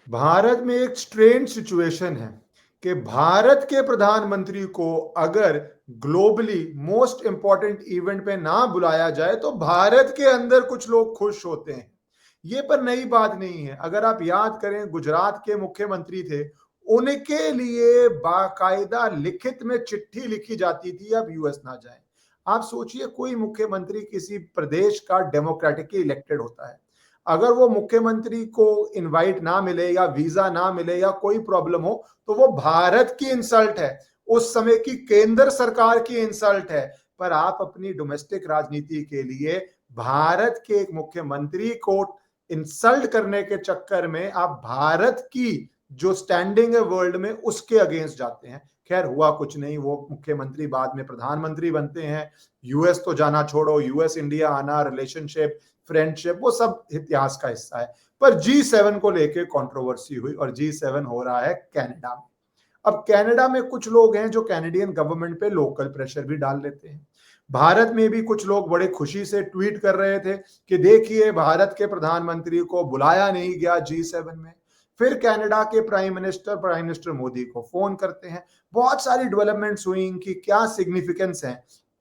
भारत में एक strange situation है कि भारत के प्रधानमंत्री को अगर ग्लोबली मोस्ट इंपॉर्टेंट इवेंट पे ना बुलाया जाए तो भारत के अंदर कुछ लोग खुश होते हैं। ये पर नई बात नहीं है। अगर आप याद करें, गुजरात के मुख्यमंत्री थे, उनके लिए बाकायदा लिखित में चिट्ठी लिखी जाती थी अब यूएस ना जाए। आप सोचिए, कोई मुख्यमंत्री किसी प्रदेश का डेमोक्रेटिकली इलेक्टेड होता है, अगर वो मुख्यमंत्री को इनवाइट ना मिले या वीजा ना मिले या कोई प्रॉब्लम हो तो वो भारत की इंसल्ट है, उस समय की केंद्र सरकार की इंसल्ट है। पर आप अपनी डोमेस्टिक राजनीति के लिए भारत के एक मुख्यमंत्री को इंसल्ट करने के चक्कर में आप भारत की जो स्टैंडिंग है वर्ल्ड में उसके अगेंस्ट जाते हैं। खैर, हुआ कुछ नहीं, वो मुख्यमंत्री बाद में प्रधानमंत्री बनते हैं। यूएस तो जाना छोड़ो, यूएस इंडिया आना, रिलेशनशिप, फ्रेंडशिप, वो सब इतिहास का हिस्सा है। पर G7 को लेकर कंट्रोवर्सी हुई और G7 हो रहा है कनाडा में। अब कनाडा में कुछ लोग हैं जो कैनेडियन गवर्नमेंट पे लोकल प्रेशर भी डाल लेते हैं। भारत में भी कुछ लोग बड़े खुशी से ट्वीट कर रहे थे कि देखिए, भारत के प्रधानमंत्री को बुलाया नहीं गया G7 में। फिर कनाडा के प्राइम मिनिस्टर मोदी को फोन करते हैं। बहुत सारी डेवलपमेंट्स हुई, इनकी क्या सिग्निफिकेंस है,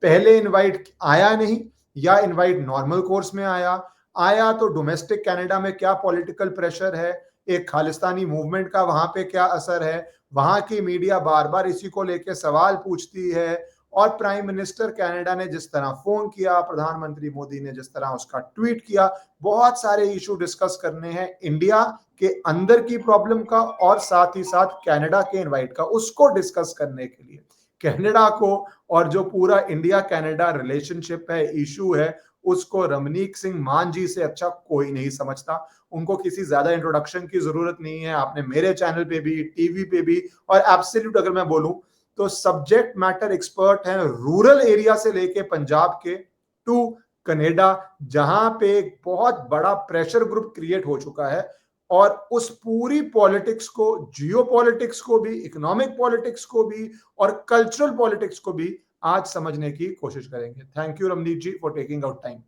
पहले इनवाइट आया नहीं या इनवाइट नॉर्मल कोर्स में आया, आया तो डोमेस्टिक कनाडा में क्या पॉलिटिकल प्रेशर है, एक खालिस्तानी मूवमेंट का वहां पे क्या असर है, वहां की मीडिया बार बार इसी को लेकर सवाल पूछती है। और प्राइम मिनिस्टर कनाडा ने जिस तरह फोन किया, प्रधानमंत्री मोदी ने जिस तरह उसका ट्वीट किया, बहुत सारे इशू डिस्कस करने हैं इंडिया के अंदर की प्रॉब्लम का और साथ ही साथ कनाडा के इनवाइट का, उसको डिस्कस करने के लिए कनाडा को और जो पूरा इंडिया कनाडा रिलेशनशिप है, इशू है, उसको रमनीक सिंह मान जी से अच्छा कोई नहीं समझता। उनको किसी ज्यादा इंट्रोडक्शन की जरूरत नहीं है। आपने मेरे चैनल पे भी, टीवी पे भी, और एब्सोल्यूट अगर मैं बोलूं तो सब्जेक्ट मैटर एक्सपर्ट हैं, रूरल एरिया से लेके पंजाब के टू कनाडा, जहां पे एक बहुत बड़ा प्रेशर ग्रुप क्रिएट हो चुका है। और उस पूरी पॉलिटिक्स को, जियो पॉलिटिक्स को भी, इकोनॉमिक पॉलिटिक्स को भी और कल्चरल पॉलिटिक्स को भी आज समझने की कोशिश करेंगे। Thank you Ramneet ji for taking out time.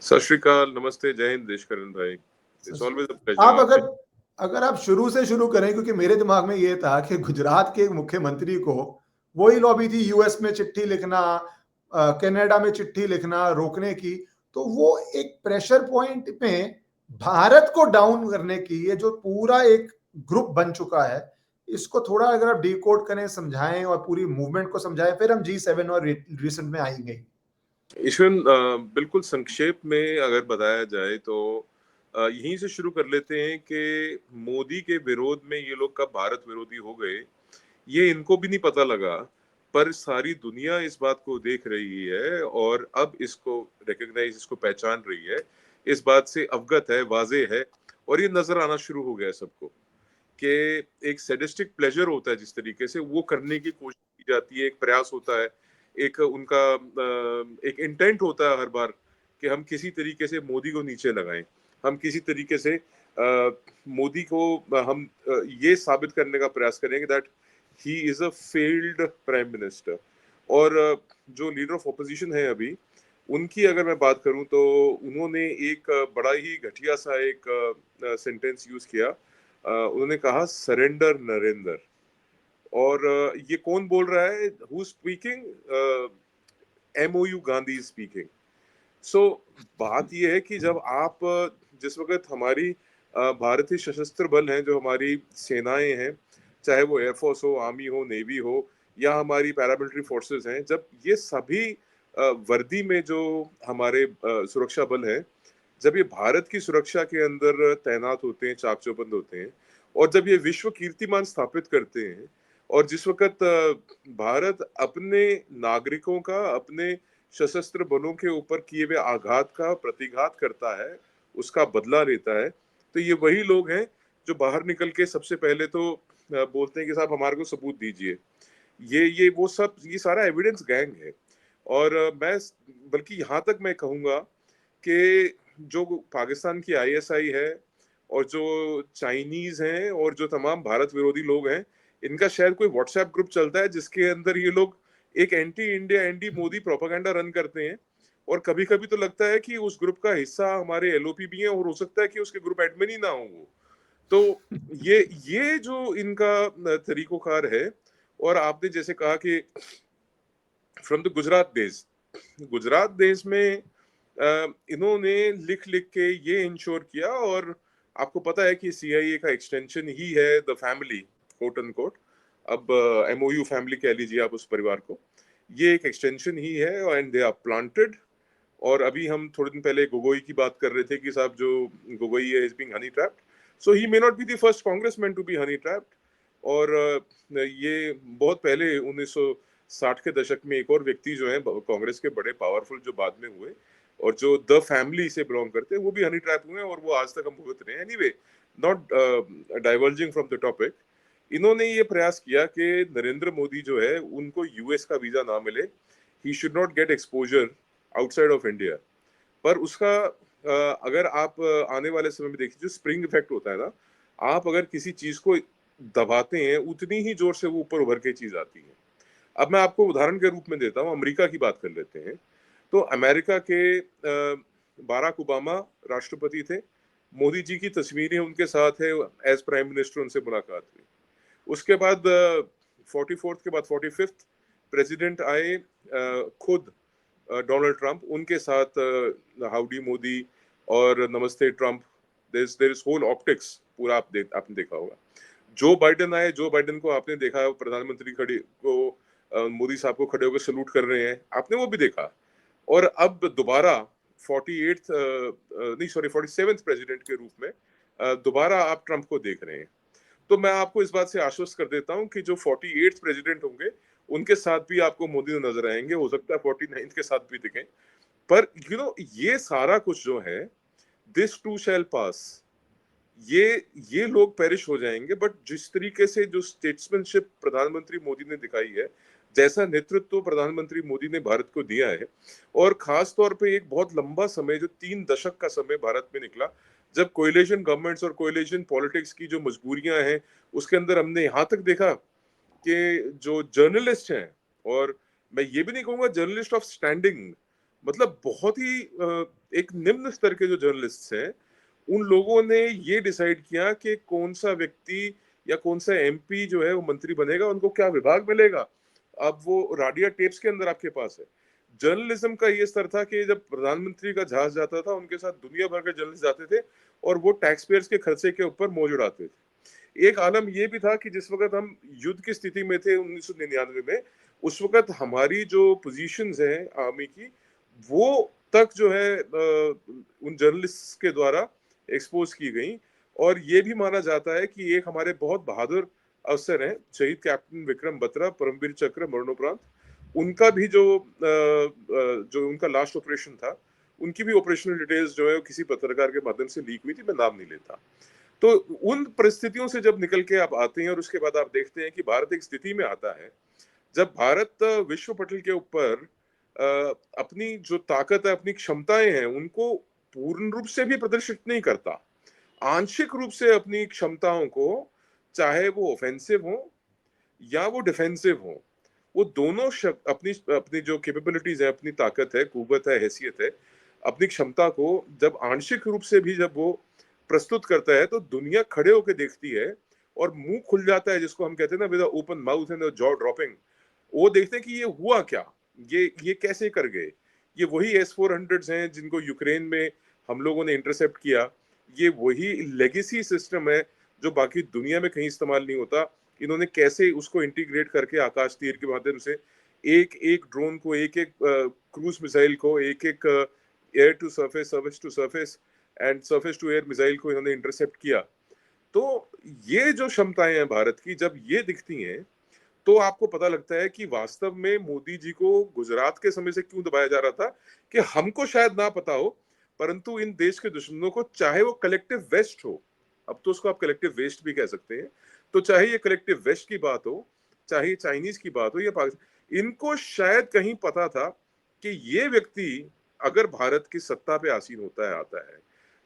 Sat Shri अकाल, नमस्ते, जय हिंद देशकरण भाई। इट्स ऑलवेज अ आप प्लेजर आपके। अगर अगर आप शुरू से शुरू करें, क्योंकि मेरे दिमाग में ये था कि गुजरात के एक मुख्यमंत्री को वही लॉबी थी यूएस में चिट्ठी लिखना, कनाडा में चिट्ठी लिखना रोकने की, तो वो एक प्रेशर पॉइंट में भारत को डाउन करने की ये जो पूरा एक ग्रुप बन चुका है, इसको थोड़ा अगर आप डिकोड करें, समझाएं और पूरी मूवमेंट को समझाएं, फिर हम G7 और रिसेंट में आएंगे। ईश्वन, बिल्कुल संक्षेप में अगर बताया जाए तो यहीं से शुरू कर लेते हैं कि मोदी के विरोध में ये लोग कब भारत विरोधी हो गए, ये इनको भी नहीं पता लगा। पर सारी दुनिया इस बात को देख रही है और अब इसको रिकॉग्नाइज, इसको पहचान रही है, इस बात से अवगत है, वाजे है। और ये नजर आना शुरू हो गया है सबको कि एक सैडिस्टिक प्लेजर होता है, जिस तरीके से वो करने की कोशिश की जाती है, एक प्रयास होता है, एक उनका एक इंटेंट होता है हर बार कि हम किसी तरीके से मोदी को नीचे लगाएं, हम किसी तरीके से मोदी को हम ये साबित करने का प्रयास करेंगे that he is a failed prime minister. और जो लीडर ऑफ ऑपोजिशन है अभी, उनकी अगर मैं बात करूं तो उन्होंने एक बड़ा ही घटिया सा एक सेंटेंस यूज किया। उन्होंने कहा सरेंडर नरेंद्र। और ये कौन बोल रहा है, who speaking? MOU Gandhi speaking. So बात ये है कि जब आप जिस वक्त हमारी भारतीय सशस्त्र बल हैं, जो हमारी सेनाएं हैं, चाहे वो एयरफोर्स हो, आर्मी हो, नेवी हो, या हमारी पैरामिलिट्री फोर्सेस हैं, जब ये सभी वर्दी में जो हमारे सुरक्षा बल हैं, जब ये भारत की सुरक्षा के अंदर तैनात होते हैं, चाक चौबंद होते हैं, और जब ये विश्व कीर्तिमान स्थापित करते हैं, और जिस वक्त भारत अपने नागरिकों का, अपने सशस्त्र बलों के ऊपर किए हुए आघात का प्रतिघात करता है, उसका बदला लेता है, तो ये वही लोग हैं जो बाहर निकल के सबसे पहले तो बोलते हैं कि साहब हमारे को सबूत दीजिए। ये वो सब, ये सारा एविडेंस गैंग है। और मैं बल्कि यहाँ तक मैं कहूँगा कि जो पाकिस्तान की ISI है और जो चाइनीज हैं और जो तमाम भारत विरोधी लोग हैं, इनका शायद कोई व्हाट्सएप ग्रुप चलता है जिसके अंदर ये लोग एक anti India, anti Modi propaganda run करते हैं। और कभी कभी तो लगता है कि उस ग्रुप का हिस्सा हमारे LOP भी है, और हो सकता है कि उसके ग्रुप एडमिन ही ना हो वो। तो ये जो इनका तरीकोकार है। और आपने जैसे कहा कि फ्रॉम द गुजरात देश में इन्होंने लिख लिख के ये इंश्योर किया। और आपको पता है कि सीआईए का एक्सटेंशन ही है the family, quote and quote. अब एमओयू फैमिली कह लीजिए आप उस परिवार को, ये एक एक्सटेंशन ही है। And they are planted. और अभी हम थोड़े दिन पहले गोगोई की बात कर रहे थे कि साहब जो गोगोई है is being honey trapped, so he may not be the first Congressman to be honey trapped. और ये बहुत पहले 1960 के दशक में एक और व्यक्ति जो है कांग्रेस के बड़े पावरफुल जो बाद में हुए और जो द फैमिली से बिलोंग करते हैं, वो भी हनी ट्रैप हुए हैं और वो आज तक हम भुगत रहे हैं। Anyway, not diverging from the topic, इन्होंने ये प्रयास किया कि नरेंद्र मोदी जो है उनको यूएस का वीजा ना मिले, he should not gate exposure outside of India. पर उसका अगर आप आने वाले समय में देखिए, जो स्प्रिंग इफेक्ट होता है ना, आप अगर किसी चीज को दबाते हैं उतनी ही जोर से वो ऊपर उभर के चीज आती है। अब मैं आपको उदाहरण के रूप में देता हूँ, अमेरिका की बात कर लेते हैं। तो अमेरिका के बाराक ओबामा राष्ट्रपति थे, मोदी जी की तस्वीरें उनके साथ है, एज प्राइम मिनिस्टर उनसे मुलाकात हुई। उसके बाद 44th के बाद 45th प्रेसिडेंट आए, खुद डोनाल्ड ट्रंप, उनके साथ हाउडी मोदी और Namaste Trump, there is whole optics पूरा आपने देखा होगा। जो बाइडेन आए, जो बाइडेन को आपने देखा प्रधानमंत्री खड़े को मोदी साहब को खड़े होकर सलूट कर रहे हैं, आपने वो भी देखा। और अब दोबारा 47th प्रेसिडेंट के रूप में दोबारा आप ट्रंप को देख रहे हैं। तो मैं आपको इस बात से आश्वस्त कर देता हूं कि जो 48th प्रेसिडेंट होंगे उनके साथ भी आपको मोदी नजर आएंगे, हो सकता है 49th के साथ भी दिखें। पर ये सारा कुछ जो है, दिस टू शैल पास, ये लोग पेरिश हो जाएंगे। बट जिस तरीके से जो स्टेट्समैनशिप प्रधानमंत्री मोदी ने दिखाई है, जैसा नेतृत्व प्रधानमंत्री मोदी ने भारत को दिया है, और खास तौर पे एक बहुत लंबा समय जो 3 दशक का समय भारत में निकला, जब कोएलिशन गवर्नमेंट्स और कोएलिशन पॉलिटिक्स की जो मजबूरियां हैं, उसके अंदर हमने यहाँ तक देखा कि जो जर्नलिस्ट हैं, और मैं ये भी नहीं कहूंगा जर्नलिस्ट ऑफ स्टैंडिंग, मतलब बहुत ही एक निम्न स्तर के जो जर्नलिस्ट हैं, उन लोगों ने ये डिसाइड किया कि कौन सा व्यक्ति या कौन सा एमपी जो है वो मंत्री बनेगा, उनको क्या विभाग मिलेगा। अब वो राडिया टेप्स के अंदर आपके पास है। जर्नलिज्म का ये स्तर था कि जब प्रधानमंत्री का जहाज जाता था, उनके साथ दुनिया भर के जर्नलिस्ट जाते थे और वो टैक्स पेयर्स के खर्चे के ऊपर मौज उड़ाते थे। एक आलम ये भी था कि जिस वक्त हम युद्ध की स्थिति में थे 1999 में, उस वक्त हमारी जो पोजीशंस हैं आर्मी की, वो तक जो है उन जर्नलिस्ट के द्वारा एक्सपोज की गई। और ये भी माना जाता है कि एक हमारे बहुत बहादुर अफसर हैं, शहीद कैप्टन विक्रम बत्रा, परमवीर चक्र मरणोपरांत, उनका भी जो उनका लास्ट ऑपरेशन था, उनकी भी ऑपरेशनल डिटेल्स जो है किसी पत्रकार के माध्यम से लीक हुई थी, मैं नाम नहीं लेता। तो उन परिस्थितियों से जब निकल के आप आते हैं और उसके बाद आप देखते हैं कि भारत एक स्थिति में आता है जब भारत विश्व पटल के ऊपर अपनी जो ताकत है, अपनी क्षमताएं हैं, उनको पूर्ण रूप से भी प्रदर्शित नहीं करता, आंशिक रूप से अपनी क्षमताओं को, चाहे वो ऑफेंसिव हो या वो डिफेंसिव हो, वो दोनों अपनी अपनी जो कैपेबिलिटीज है, अपनी ताकत है, कुव्वत है, हैसियत है, अपनी क्षमता को जब आंशिक रूप से भी जब वो प्रस्तुत करता है, तो दुनिया खड़े होकर देखती है और मुंह खुल जाता है, जिसको हम कहते हैं ना, with open mouth and jaw dropping. वो देखते हैं कि ये हुआ क्या, ये कैसे कर गए। ये वही S-400s हैं जिनको यूक्रेन में हम लोगों ने इंटरसेप्ट किया। ये वही लेगेसी सिस्टम है जो बाकी दुनिया में कहीं इस्तेमाल नहीं होता। इन्होंने कैसे उसको इंटीग्रेट करके आकाश तीर के माध्यम से एक एक ड्रोन को, एक एक क्रूज मिसाइल को, एक एक air to surface, surface to surface and surface to air missile को इन्होंने इंटरसेप्ट किया। तो ये जो क्षमताएं हैं भारत की, जब ये दिखती हैं, तो आपको पता लगता है कि वास्तव में मोदी जी को गुजरात के समय से क्यों दबाया जा रहा था, कि हमको शायद ना पता हो, परंतु इन देश के दुश्मनों को, चाहे वो कलेक्टिव वेस्ट हो, अब तो उसको आप कलेक्टिव वेस्ट भी कह सकते हैं, तो चाहे ये कलेक्टिव वेस्ट की बात हो, चाहे चाइनीज की बात हो या पाकिस्तान, इनको शायद कहीं पता था कि ये व्यक्ति अगर भारत की सत्ता पे आसीन होता है, आता है,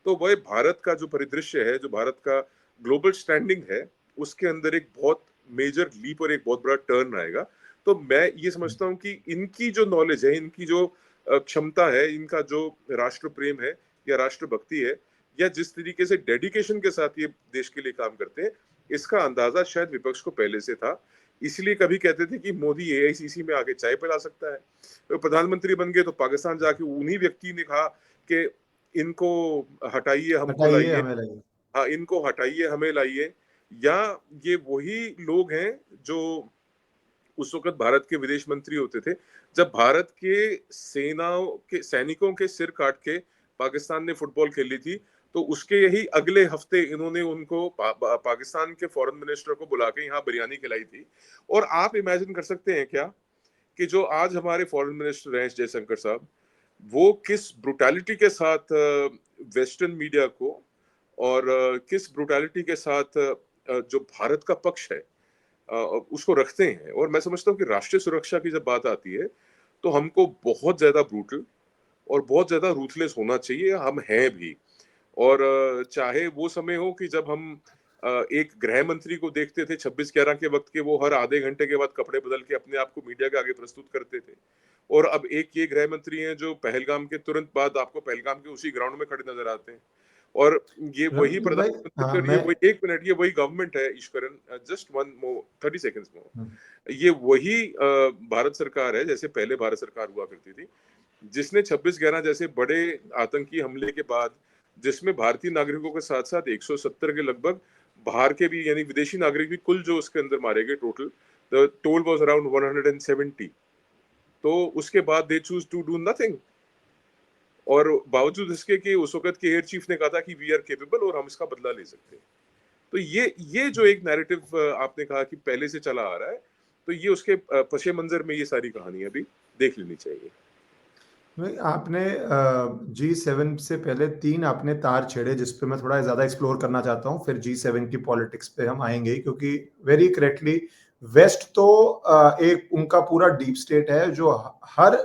तो वह भारत का जो परिदृश्य है, जो भारत का ग्लोबल स्टैंडिंग है, उसके अंदर एक बहुत मेजर लीप और एक बहुत बड़ा टर्न आएगा। तो मैं ये समझता हूँ कि इनकी जो नॉलेज है, इनकी जो क्षमता है, इनका जो राष्ट्र प्रेम है या राष्ट्र भक्ति है, या जिस तरीके से डेडिकेशन के साथ ये देश के लिए काम करते हैं, इसका अंदाजा शायद विपक्ष को पहले से था। इसलिए कभी कहते थे कि मोदी एआईसीसी में आके चाय पिला सकता है, तो प्रधानमंत्री बन गए तो पाकिस्तान जाके उन्हीं व्यक्ति ने कहा कि इनको हटाइए, हमको हटाइए लाइए, हमें लगे। हाँ, इनको हटाइए, हमें लाइए। या ये वही लोग हैं जो उस वक़्त भारत के विदेश मंत्री होते थे, जब भारत के सेनाओं के सैनिकों के सिर काट के पाकिस्तान ने फुटबॉल खेली थी, तो उसके यही अगले हफ्ते इन्होंने उनको पाकिस्तान के फॉरेन मिनिस्टर को बुला के यहाँ बिरयानी खिलाई थी। और आप इमेजिन कर सकते हैं क्या कि जो आज हमारे फॉरेन मिनिस्टर हैं जयशंकर साहब, वो किस ब्रुटैलिटी के साथ वेस्टर्न मीडिया को और किस ब्रुटैलिटी के साथ जो भारत का पक्ष है उसको रखते हैं। और मैं समझता हूँ कि राष्ट्रीय सुरक्षा की जब बात आती है तो हमको बहुत ज्यादा ब्रूटल और बहुत ज्यादा रूथलेस होना चाहिए, हम हैं भी। और चाहे वो समय हो कि जब हम एक गृह मंत्री को देखते थे 26/11 के वक्त के, वो हर आधे घंटे के बाद कपड़े बदल के अपने आप को मीडिया के आगे प्रस्तुत करते थे, और अब एक ये गृह मंत्री हैं जो पहलगाम के तुरंत बाद आपको पहलगाम के उसी ग्राउंड में खड़े नजर आते हैं। और ये वही रमनीक भाई, हाँ प्रधानमंत्री और ये मैं वही, एक मिनट, ये वही गवर्नमेंट है Ishwaran, just one more 30 seconds more, ये वही भारत सरकार है जैसे पहले भारत सरकार हुआ करती थी, जिसने 26/11 जैसे बड़े आतंकी हमले के बाद, जिसमें भारतीय नागरिकों के साथ साथ 170 के लगभग बाहर के भी यानी विदेशी नागरिक भी, कुल जो उसके अंदर मारे गए total, the toll was around 170। तो उसके बाद they choose to do nothing, और बावजूद इसके कि उस वक्त के एयर चीफ ने कहा था कि वी आर केपेबल और हम इसका बदला ले सकते हैं। तो ये जो एक नैरेटिव आपने कहा कि पहले से चला आ रहा है, तो ये उसके पशे मंजर में ये सारी कहानियां भी देख लेनी चाहिए। आपने G7 से पहले 3 आपने तार छेड़े जिस पे मैं थोड़ा ज्यादा एक्सप्लोर करना चाहता हूँ, फिर G7 की पॉलिटिक्स पे हम आएंगे, क्योंकि वेरी करेक्टली वेस्ट तो एक उनका पूरा डीप स्टेट है जो हर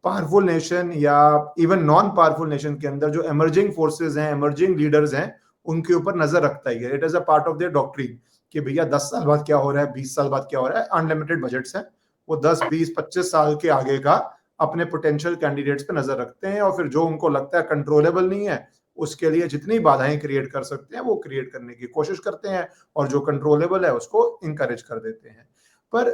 पावरफुल नेशन या इवन नॉन पावरफुल नेशन के अंदर जो इमर्जिंग फोर्सेस हैं, इमर्जिंग लीडर्स हैं, उनके ऊपर नजर रखता ही है। It is a part of their doctrine कि भैया 10 साल बाद क्या हो रहा है, 20 साल बाद क्या हो रहा है। अनलिमिटेड बजट्स हैं, वो 10 20 25 साल के आगे का अपने पोटेंशियल कैंडिडेट्स पे नजर रखते हैं, और फिर जो उनको लगता है कंट्रोलेबल नहीं है उसके लिए जितनी बाधाएं क्रिएट कर सकते हैं वो क्रिएट करने की कोशिश करते हैं, और जो कंट्रोलेबल है उसको इंकरेज कर देते हैं। पर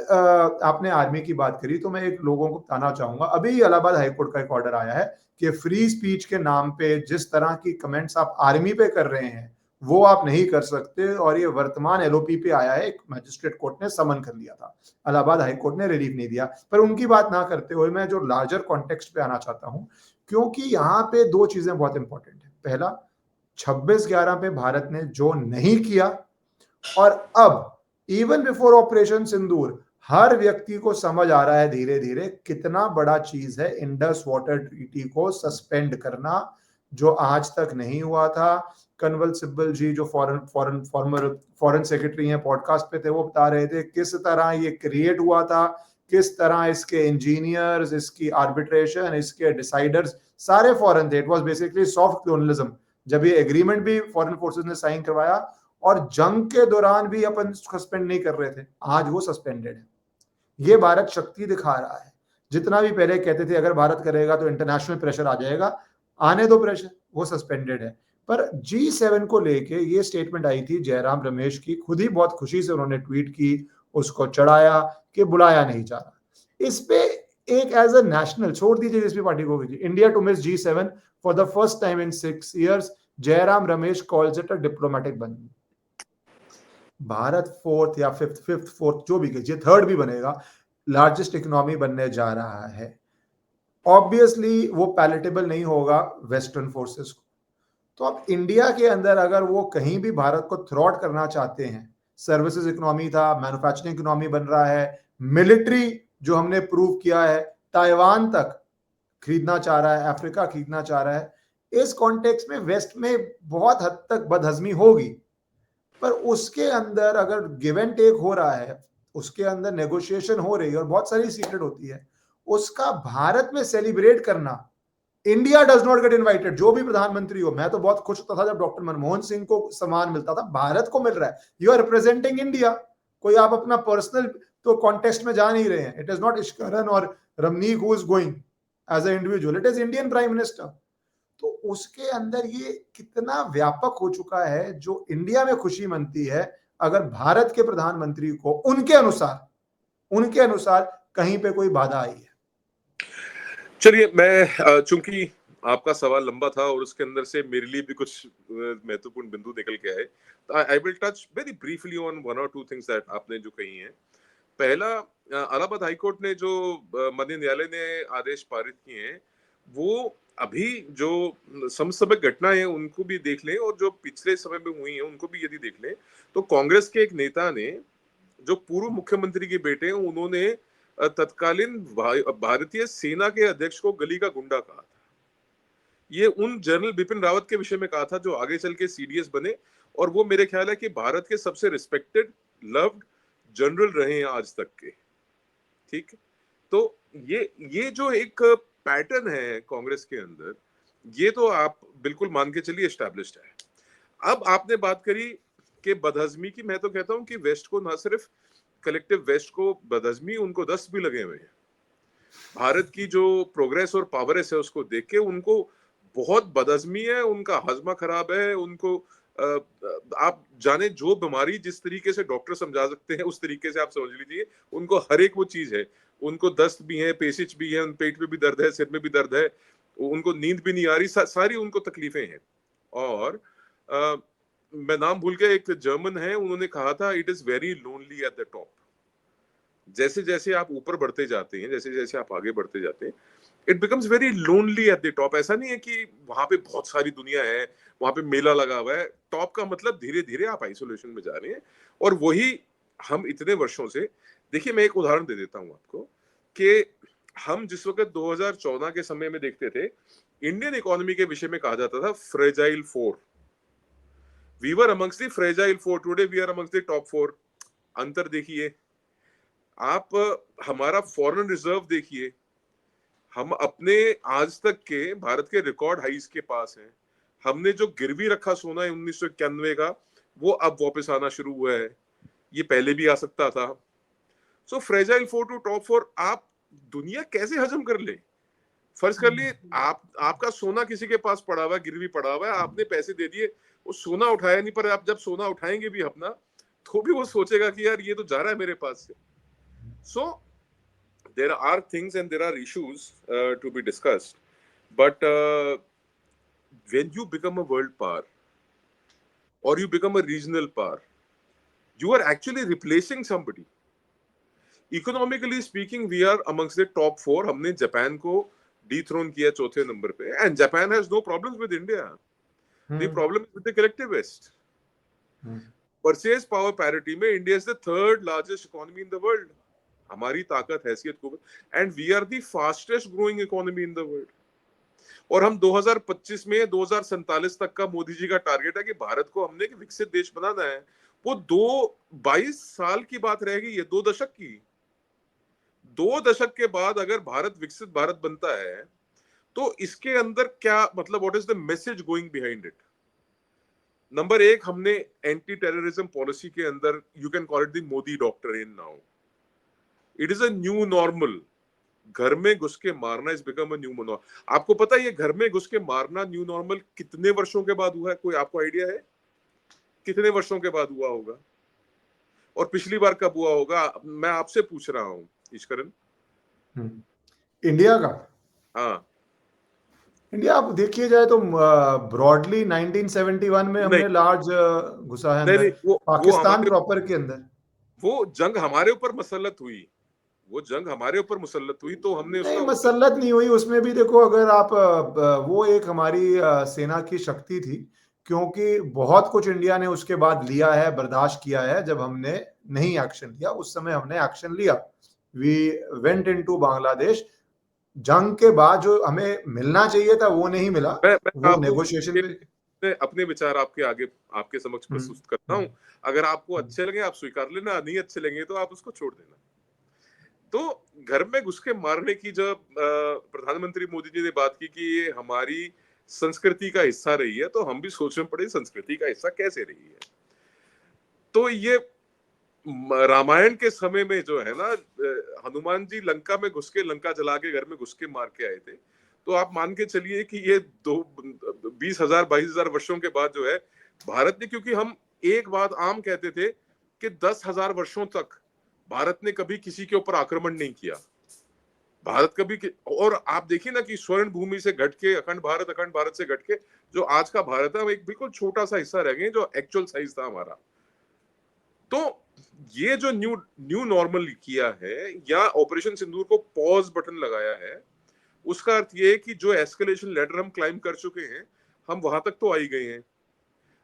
आपने आर्मी की बात करी तो मैं एक लोगों को बताना चाहूंगा, अभी इलाहाबाद हाईकोर्ट का एक ऑर्डर आया है कि फ्री स्पीच के नाम पे जिस तरह की कमेंट्स आप आर्मी पे कर रहे हैं वो आप नहीं कर सकते, और ये वर्तमान एलओपी पे आया है। एक मैजिस्ट्रेट कोर्ट ने समन कर लिया था, इलाहाबाद हाईकोर्ट ने रिलीफ नहीं दिया। पर उनकी बात ना करते हुए मैं जो लार्जर कॉन्टेक्स्ट पे आना चाहता हूं, क्योंकि यहाँ पे दो चीजें बहुत इंपॉर्टेंट है। पहला, 26/11 पे भारत ने जो नहीं किया, और अब इवन बिफोर ऑपरेशन सिंदूर हर व्यक्ति को समझ आ रहा है धीरे धीरे कितना बड़ा चीज है इंडस वाटर ट्रीटी को सस्पेंड करना, जो आज तक नहीं हुआ था। कन्वल सिब्बल जी जो फॉरेन सेक्रेटरी हैं, पॉडकास्ट पे थे, वो बता रहे थे किस तरह ये क्रिएट हुआ था, किस तरह इसके इंजीनियर्स, इसकी आर्बिट्रेशन, इसके डिसाइडर्स सारे फॉरेन थे। It was basically soft colonialism. जब ये एग्रीमेंट भी फॉरेन फोर्सेस ने साइन करवाया, और जंग के दौरान भी अपन सस्पेंड नहीं कर रहे थे, आज वो सस्पेंडेड है। ये भारत शक्ति दिखा रहा है। जितना भी पहले कहते थे अगर भारत करेगा तो इंटरनेशनल प्रेशर आ जाएगा, आने दो प्रेशर, वो सस्पेंडेड है। पर G7 को लेके ये स्टेटमेंट आई थी जयराम रमेश की, खुद ही बहुत खुशी से उन्होंने ट्वीट की, उसको चढ़ाया कि बुलाया नहीं जा रहा। इस पे एक एज अ नेशनल, छोड़ दीजिए जिस भी पार्टी को, India to miss G7 for the first time in 6 years, Jairam Ramesh calls it a diplomatic बंद। भारत फोर्थ या फिफ्थ फोर्थ जो भी कीजिए, थर्ड भी बनेगा, लार्जेस्ट इकोनॉमी बनने जा रहा है। ऑब्वियसली वो पैलेटेबल नहीं होगा वेस्टर्न फोर्सेस को। तो अब इंडिया के अंदर अगर वो कहीं भी भारत को थ्रॉट करना चाहते हैं, सर्विसेज इकोनॉमी था, मैन्युफैक्चरिंग इकोनॉमी बन रहा है, मिलिट्री जो हमने प्रूव किया है, ताइवान तक खरीदना चाह रहा है, अफ्रीका खरीदना चाह रहा है। इस कॉन्टेक्स्ट में वेस्ट में बहुत हद तक बदहजमी होगी, पर उसके अंदर अगर गिव एंड टेक हो रहा है, उसके अंदर नेगोशिएशन हो रही है और बहुत सारी सीक्रेट होती है, उसका भारत में सेलिब्रेट करना, India does not get invited. जो भी प्रधानमंत्री हो, मैं तो बहुत खुश होता था जब डॉक्टर मनमोहन सिंह को सम्मान मिलता था, भारत को मिल रहा है। You are representing India. कोई आप अपना पर्सनल तो कॉन्टेक्स्ट में जा नहीं रहे हैं। इट इज नॉट इश्करन और Ramneek who is going as a individual, it is Indian prime minister. तो उसके अंदर ये कितना व्यापक हो चुका है, जो इंडिया में खुशी मनती है अगर भारत के प्रधानमंत्री को उनके अनुसार कहीं पे कोई बाधा आई है। चलिए, मैं चूंकि आपका सवाल लंबा था और उसके अंदर से मेरे लिए भी कुछ महत्वपूर्ण बिंदु निकल के आए, तो I will touch very briefly on one और टू थिंग्स दैट आपने जो कही हैं। पहला, इलाहाबाद हाईकोर्ट ने जो मध्य न्यायालय ने आदेश पारित किए हैं, वो अभी जो समसामयिक घटनाएं हैं उनको भी देख लें और जो पिछले समय में हुई हैं उनको भी यदि देख लें, तो कांग्रेस के एक नेता ने, जो पूर्व मुख्यमंत्री के बेटे हैं, उन्होंने तत्कालीन भारतीय सेना के अध्यक्ष को गली का गुंडा कहा था। ये उन जनरल बिपिन रावत के विषय में कहा था जो आगे चल के सीडीएस बने, और वो मेरे ख्याल है कि भारत के सबसे रिस्पेक्टेड, लव्ड जनरल रहे हैं आज तक के। ठीक, तो ये जो एक पैटर्न है कांग्रेस के अंदर, ये तो आप बिल्कुल मान के चलिए एस्टैब्लिश्ड है। अब आपने बात करी कि बदहजमी की, मैं तो कहता हूं कि वेस्ट को, ना सिर्फ कलेक्टिव वेस्ट को बदहजमी, उनको दस्त भी लगे हुए हैं। भारत की जो प्रोग्रेस और पावरेस है उसको देख के उनको बहुत बदहजमी है, उनका हजमा खराब है, उनको आप जाने जो बीमारी जिस तरीके से डॉक्टर समझा सकते हैं उस तरीके से आप समझ लीजिए, उनको हर एक वो चीज है। उनको दस्त भी है, पेशिश भी है, उन पेट में भी दर्द है, सिर में भी दर्द है, उनको नींद भी नहीं आ रही, सारी उनको तकलीफें हैं। और मैं नाम भूल गया, एक जर्मन है, उन्होंने कहा था it is very lonely at the top. जैसे जैसे आप ऊपर बढ़ते जाते हैं, जैसे जैसे आप आगे बढ़ते जाते हैं, it becomes very lonely at the top. ऐसा नहीं है कि वहां पे बहुत सारी दुनिया है, वहां पे मेला लगा हुआ है। टॉप का मतलब धीरे धीरे आप आइसोलेशन में जा रहे हैं, और वही हम इतने वर्षों से, देखिए मैं एक उदाहरण दे देता हूं आपको, कि हम जिस वक्त 2014 के समय में देखते थे, इंडियन इकोनॉमी के विषय में कहा जाता था fragile four. We were amongst the fragile four, today we are amongst the top four. अंतर देखिए आप, हमारा फॉरेन रिजर्व देखिए, हम अपने आज तक के भारत के रिकॉर्ड हाइस के पास हैं। हमने जो गिरवी रखा सोना है 1991 का, वो अब वापस आना शुरू हुआ है, ये पहले भी आ सकता था। So fragile four to top four, आप दुनिया कैसे हजम कर ले? फर्ज कर लिए आपका सोना किसी के पास पड़ा हुआ है, गिरवी पड़ा हुआ है, आपने पैसे दे दिए, वो सोना उठाया नहीं, पर आप जब सोना उठाएंगे भी अपना, तो भी वो सोचेगा कि यार ये तो जा रहा है मेरे पास से। सो there are things and there are issues to be discussed, but when you become a world power or you become a regional power, you are actually replacing somebody. Economically speaking, we are amongst the top four. हमने Japan को dethrone किया चौथे number पे, and Japan has no problems with India. The problem is with the collective West. Purchase power parity में India is the third largest economy in the world. हमारी ताकत, हैसियत को, and we are the fastest growing economy in the world. और हम 2025 में 2047 तक का मोदी जी का टारगेट है कि भारत को हमने एक विकसित देश बनाना है। वो 22 साल की बात रहेगी, ये 2 दशक की। 2 दशक के बाद अगर भारत विकसित भारत बनता है, तो इसके अंदर क्या मतलब, what is the message going behind it? Number एक, हमने एंटी टेररिज्म पॉलिसी के अंदर, you can call it the Modi doctrine now, it is a new normal. घर में घुस के मारना is become a new normal. आपको पता है ये घर में घुस के मारना न्यू नॉर्मल कितने वर्षों के बाद हुआ है? कोई आपको आइडिया है कितने वर्षों के बाद हुआ होगा? और पिछली बार कब हुआ होगा? मैं आपसे पूछ रहा हूँ ईश्वरन। इंडिया का? हाँ, इंडिया आप देखिए जाए तो ब्रॉडली 1971 में हमने लार्ज घुसा है नहीं अंदर, नहीं, वो पाकिस्तान हमारे, प्रॉपर के अंदर। वो जंग हमारे ऊपर मुसल्लत हुई, वो जंग हमारे ऊपर मुसल्लत हुई, तो हमने नहीं, उसका मसल्लत नहीं हुई उसमें भी। देखो अगर आप वो एक हमारी सेना की शक्ति थी, क्योंकि बहुत कुछ इंडिया ने उसके बाद लिया है, बर्दाश्त किया है। जब हमने नहीं एक्शन लिया, उस समय हमने एक्शन लिया। We went into Bangladesh. जंग के बाद जो हमें मिलना चाहिए था वो नहीं मिला, मैं वो आपको नेगोशिएशन पे। मैं अपने विचार आपके आगे, आपके समक्ष प्रस्तुत करता हूँ। अगर आपको अच्छे लगे आप स्वीकार लेना, नहीं अच्छे लगे तो आप उसको छोड़ देना। तो घर में घुस के मारने की जब प्रधानमंत्री मोदी जी ने बात की कि ये हमारी संस्कृति का हिस्सा रही है, तो हम भी सोचने पड़े संस्कृति का हिस्सा कैसे रही है। तो ये रामायण के समय में जो है ना, हनुमान जी लंका में घुस के, लंका जला के घर में घुस के मार के आए थे। तो आप मान के चलिए कि ये 20,000 22,000 वर्षों के बाद जो है भारत ने, क्योंकि हम एक बात आम कहते थे कि 10,000 वर्षों तक भारत ने कभी किसी के ऊपर आक्रमण नहीं किया। भारत कभी और आप देखिए ना कि स्वर्ण भूमि से घट के अखंड भारत से घट के जो आज का भारत है, वो एक बिल्कुल छोटा सा हिस्सा रह गए जो एक्चुअल साइज था हमारा। तो ये जो न्यू नॉर्मल किया है या ऑपरेशन सिंदूर को पॉज बटन लगाया है, उसका अर्थ ये है कि जो एस्केलेशन लेडर हम क्लाइम कर चुके हैं, हम वहां तक तो आ ही गए हैं।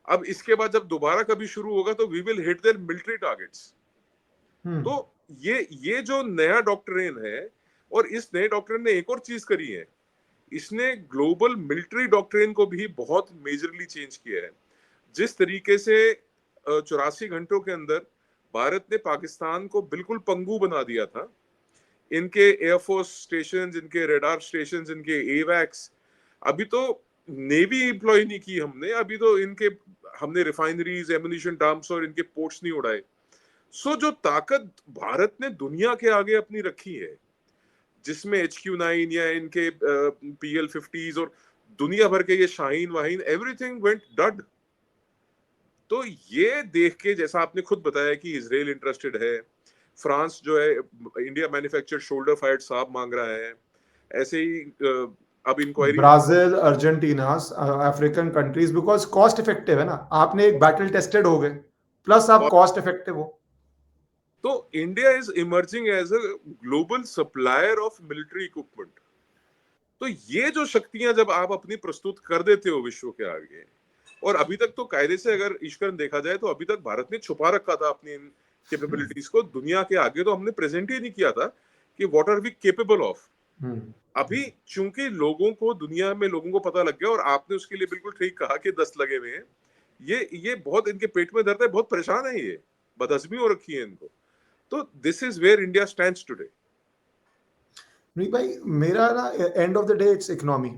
अब इसके बाद जब दोबारा कभी शुरू होगा तो we will hit their military targets. तो ये जो नया डॉक्ट्रिन है, और इस नए डॉक्ट्रिन ने एक और चीज करी है, इसने ग्लोबल मिलिट्री डॉक्ट्रिन को भी बहुत मेजरली चेंज किया है। जिस तरीके से 84 घंटों के अंदर भारत ने पाकिस्तान को बिल्कुल पंगु बना दिया था, इनके एयरफोर्स स्टेशन, इनके रडार स्टेशन, इनके एवैक्स, अभी तो नेवी एम्प्लॉय नहीं की हमने, अभी तो इनके हमने रिफाइनरीज, एमुनिशन डंप्स और इनके पोर्ट्स नहीं उड़ाए। सो जो ताकत भारत ने दुनिया के आगे अपनी रखी है, जिसमें HQ-9 या इनके PL-50s और दुनिया भर के ये शाहीन वाहीन, एवरीथिंग वेंट डड। तो ये देख के, जैसा आपने खुद बताया कि इजराइल इंटरेस्टेड है, फ्रांस जो है इंडिया मैन्युफैक्चर्ड शोल्डर फायर्ड साहब मांग रहा है, ऐसे ही अब inquiry Brazil, Argentina, African countries, because cost effective है ना, आपने एक बैटल टेस्टेड हो गए, प्लस आप कॉस्ट इफेक्टिव हो। तो India is emerging as a global supplier of military equipment. तो ये जो शक्तियां जब आप अपनी प्रस्तुत कर देते हो विश्व के आगे, और अभी तक तो कायदे से अगर ईश्वरन देखा जाए तो अभी तक भारत ने छुपा रखा था अपनी इन कैपेबिलिटीज को, दुनिया के आगे तो हमने प्रेजेंट ही नहीं किया था कि what are we capable of. अभी चूंकि लोगों को, दुनिया में लोगों को पता लग गया, और आपने उसके लिए बिल्कुल ठीक कहा कि 10 लगे हुए हैं, ये बहुत इनके पेट में दर्द है, बहुत परेशान है, ये बदहजमी हो रखी है इनको। तो this is where India stands today. नहीं भाई, मेरा ना end of the day it's economy.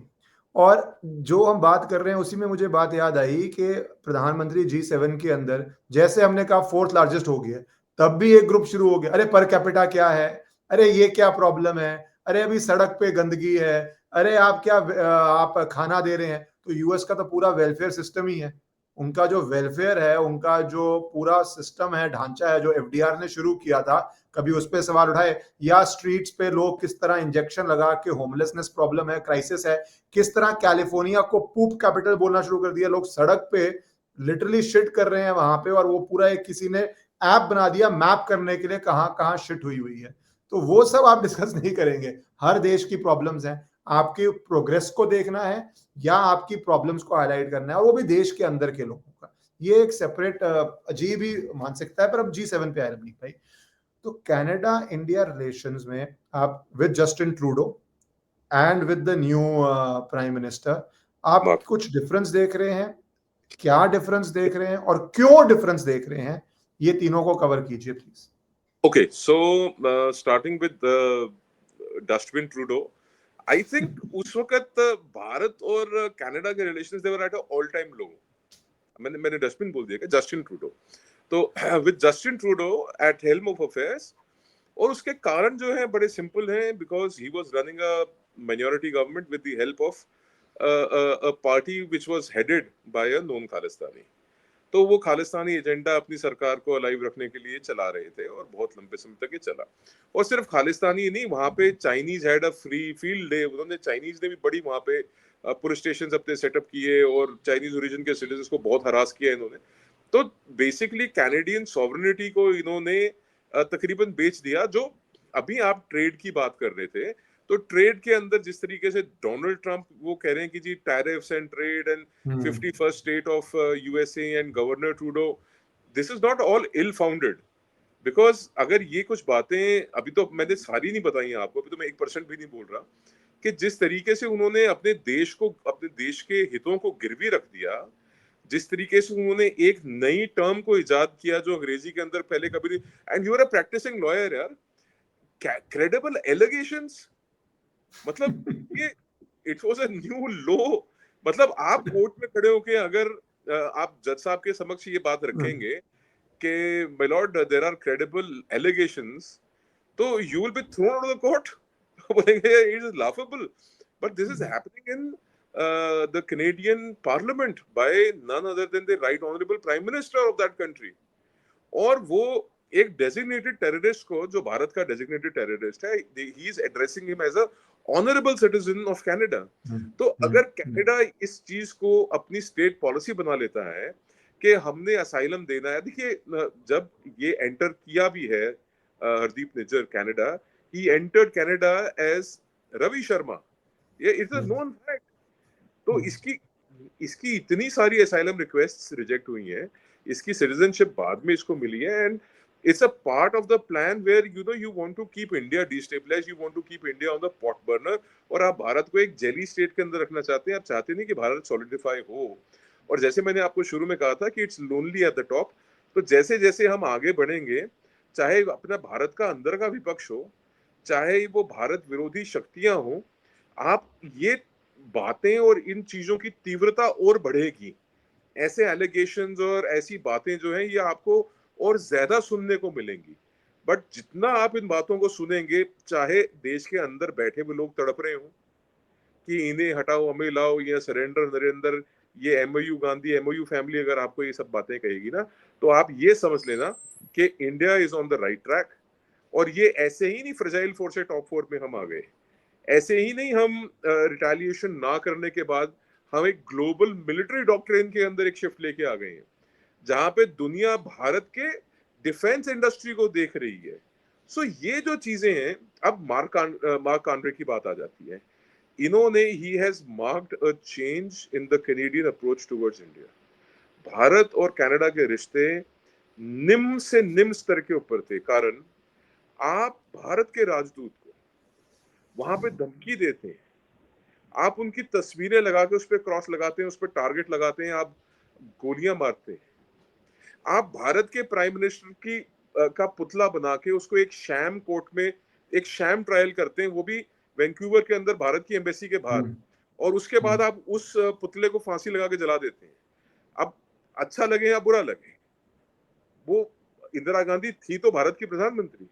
और जो हम बात कर रहे हैं उसी में मुझे बात याद आई कि प्रधानमंत्री G7 के अंदर, जैसे हमने कहा फोर्थ लार्जेस्ट हो गया, तब भी एक ग्रुप शुरू हो गया, अरे पर कैपिटा क्या है, अरे ये क्या प्रॉब्लम है, अरे अभी सड़क पे गंदगी है, अरे आप क्या आप खाना दे रहे हैं। तो यूएस का तो पूरा वेलफेयर सिस्टम ही है, उनका जो वेलफेयर है, उनका जो पूरा सिस्टम है, ढांचा है, जो FDR ने शुरू किया था, कभी उस पर सवाल उठाए? या स्ट्रीट्स पे लोग किस तरह इंजेक्शन लगा के, होमलेसनेस प्रॉब्लम है, क्राइसिस है, किस तरह कैलिफोर्निया को पूप कैपिटल बोलना शुरू कर दिया, लोग सड़क पे लिटरली शिट कर रहे हैं वहां पे, और वो पूरा एक किसी ने ऐप बना दिया मैप करने के लिए कहां कहां शिट हुई हुई है। तो वो सब आप डिस्कस नहीं करेंगे। हर देश की प्रॉब्लम्स हैं, आपके प्रोग्रेस को देखना है या आपकी प्रॉब्लम्स को हाईलाइट करना है, और वो भी देश के अंदर के लोगों का। ये एक सेपरेट अजीब ही मानसिकता है। पर अब G7 पे आए रमनीक भाई, तो कनाडा इंडिया रिलेशंस में आप with Justin Trudeau and with the new prime minister, आप कुछ डिफरेंस देख रहे हैं? क्या डिफरेंस देख रहे हैं और क्यों डिफरेंस देख रहे हैं? ये तीनों को कवर कीजिए please. Okay, so starting with dustbin Trudeau, I think उस वक्त भारत और कनाडा के relations they were at all time low. मैंने डस्टबिन बोल दिया, जस्टिन ट्रूडो। तो with Justin Trudeau at helm of affairs, और उसके कारण जो है बड़े सिंपल हैं, because he was running a minority government with the help of a party which was headed by a known Khalistani. तो वो खालिस्तानी एजेंडा अपनी सरकार को अलाइव रखने के लिए चला रहे थे, और बहुत लंबे समय तक ये चला। और सिर्फ खालिस्तानी ही नहीं, वहां पे Chinese had a free field day, उन्होंने, चाइनीज ने भी बड़ी वहां पे पुलिस स्टेशन अपने सेटअप किए, और चाइनीज ओरिजिन के सिटीजन्स को बहुत हरास किया इन्होंने। तो बेसिकली कैनेडियन सॉवरेनिटी को इन्होंने तकरीबन बेच दिया। जो अभी आप ट्रेड की बात कर रहे थे, तो ट्रेड के अंदर जिस तरीके से डोनाल्ड ट्रंप वो कह रहे हैं कि जी tariffs and trade and 51st state of USA and governor Trudeau, this is not all ill founded. Because अगर ये कुछ बातें, अभी तो मैंने सारी नहीं बताई आपको, अभी तो मैं 1% भी नहीं बोल रहा, कि जिस तरीके से उन्होंने अपने देश को, अपने देश के हितों को गिरवी रख दिया, जिस तरीके से उन्होंने एक नई टर्म को इजाद किया जो अंग्रेजी के अंदर पहले कभी नहीं। And you are a practising lawyer यार, क्रेडिबल एलिगेशंस, मतलब ये it was a new law. मतलब आप कोर्ट में खड़े होके अगर आप जज साहब के समक्ष ये बात रखेंगे कि my lord there are credible allegations, तो you will be thrown out of the court. बोलेंगे it is laughable. but this is happening in the Canadian Parliament by none other than the Right Honorable Prime Minister of that country. और वो एक designated terrorist को, जो भारत का designated terrorist है, he is addressing him as a honourable citizen of Canada. तो अगर Canada इस चीज को अपनी स्टेट पॉलिसी बना लेता है कि हमने असाइलम देना है, देखिए जब ये एंटर किया भी है Hardeep Nijjar Canada, he entered Canada as Ravi Sharma, ये इट्स अ नोन फैक्ट. तो इसकी इतनी सारी असाइलम रिक्वेस्ट्स रिजेक्ट हुई हैं, इसकी सिटीजनशिप बाद में इसको मिली है, and it's a part of the plan where you want to keep India destabilized, you want to keep India on the pot burner, और आप भारत को एक जेली स्टेट के अंदर रखना चाहते हैं. आप चाहते नहीं कि भारत सॉलिडिफाई हो. और जैसे मैंने आपको शुरू में कहा था कि it's lonely at the top, तो जैसे जैसे हम आगे बढ़ेंगे, चाहे अपना भारत का अंदर का विपक्ष हो, चाहे वो भारत विरोधी शक्तियां हो, आप ये बातें और इन चीजों की तीव्रता और बढ़ेगी. ऐसे एलिगेशंस और ऐसी बातें जो हैं, ये आपको और ज्यादा सुनने को मिलेंगी. बट जितना आप इन बातों को सुनेंगे, चाहे देश के अंदर बैठे हुए लोग तड़प रहे हो कि इन्हें हटाओ, हमें लाओ, ये सरेंडर नरेंद्र, ये एमओयू गांधी, एमओयू फैमिली, अगर आपको ये सब बातें कहेगी ना, तो आप ये समझ लेना कि India is on the right track. और ये ऐसे ही नहीं फ्रेजाइल फोर से टॉप 4 में हम आ गए, ऐसे ही नहीं हम रिटेलिएशन ना करने के बाद हम एक ग्लोबल मिलिट्री डॉक्ट्रिन के अंदर एक शिफ्ट लेके आ गए हैं, जहां पे दुनिया भारत के डिफेंस इंडस्ट्री को देख रही है. सो ये जो चीजें हैं, अब मार्क कांड्रे की बात आ जाती है. इन्होंने he has marked a change in the Canadian approach towards India. Bharat और कनाडा के रिश्ते निम्न से निम्न स्तर के ऊपर थे. कारण आप भारत के राजदूत को वहां पे धमकी देते हैं, आप उनकी तस्वीरें लगा के उस पर क्रॉस लगाते हैं, उस पर टारगेट लगाते हैं, आप गोलियां मारते हैं. आप भारत के प्राइम मिनिस्टर की का पुतला बना के उसको एक शैम कोर्ट में एक शैम ट्रायल करते हैं, वो भी वैंकूवर के अंदर भारत की एम्बेसी के बाहर. और उसके बाद आप उस पुतले को फांसी लगा के जला देते हैं. अब अच्छा लगे या बुरा लगे, वो इंदिरा गांधी थी तो भारत की प्रधानमंत्री,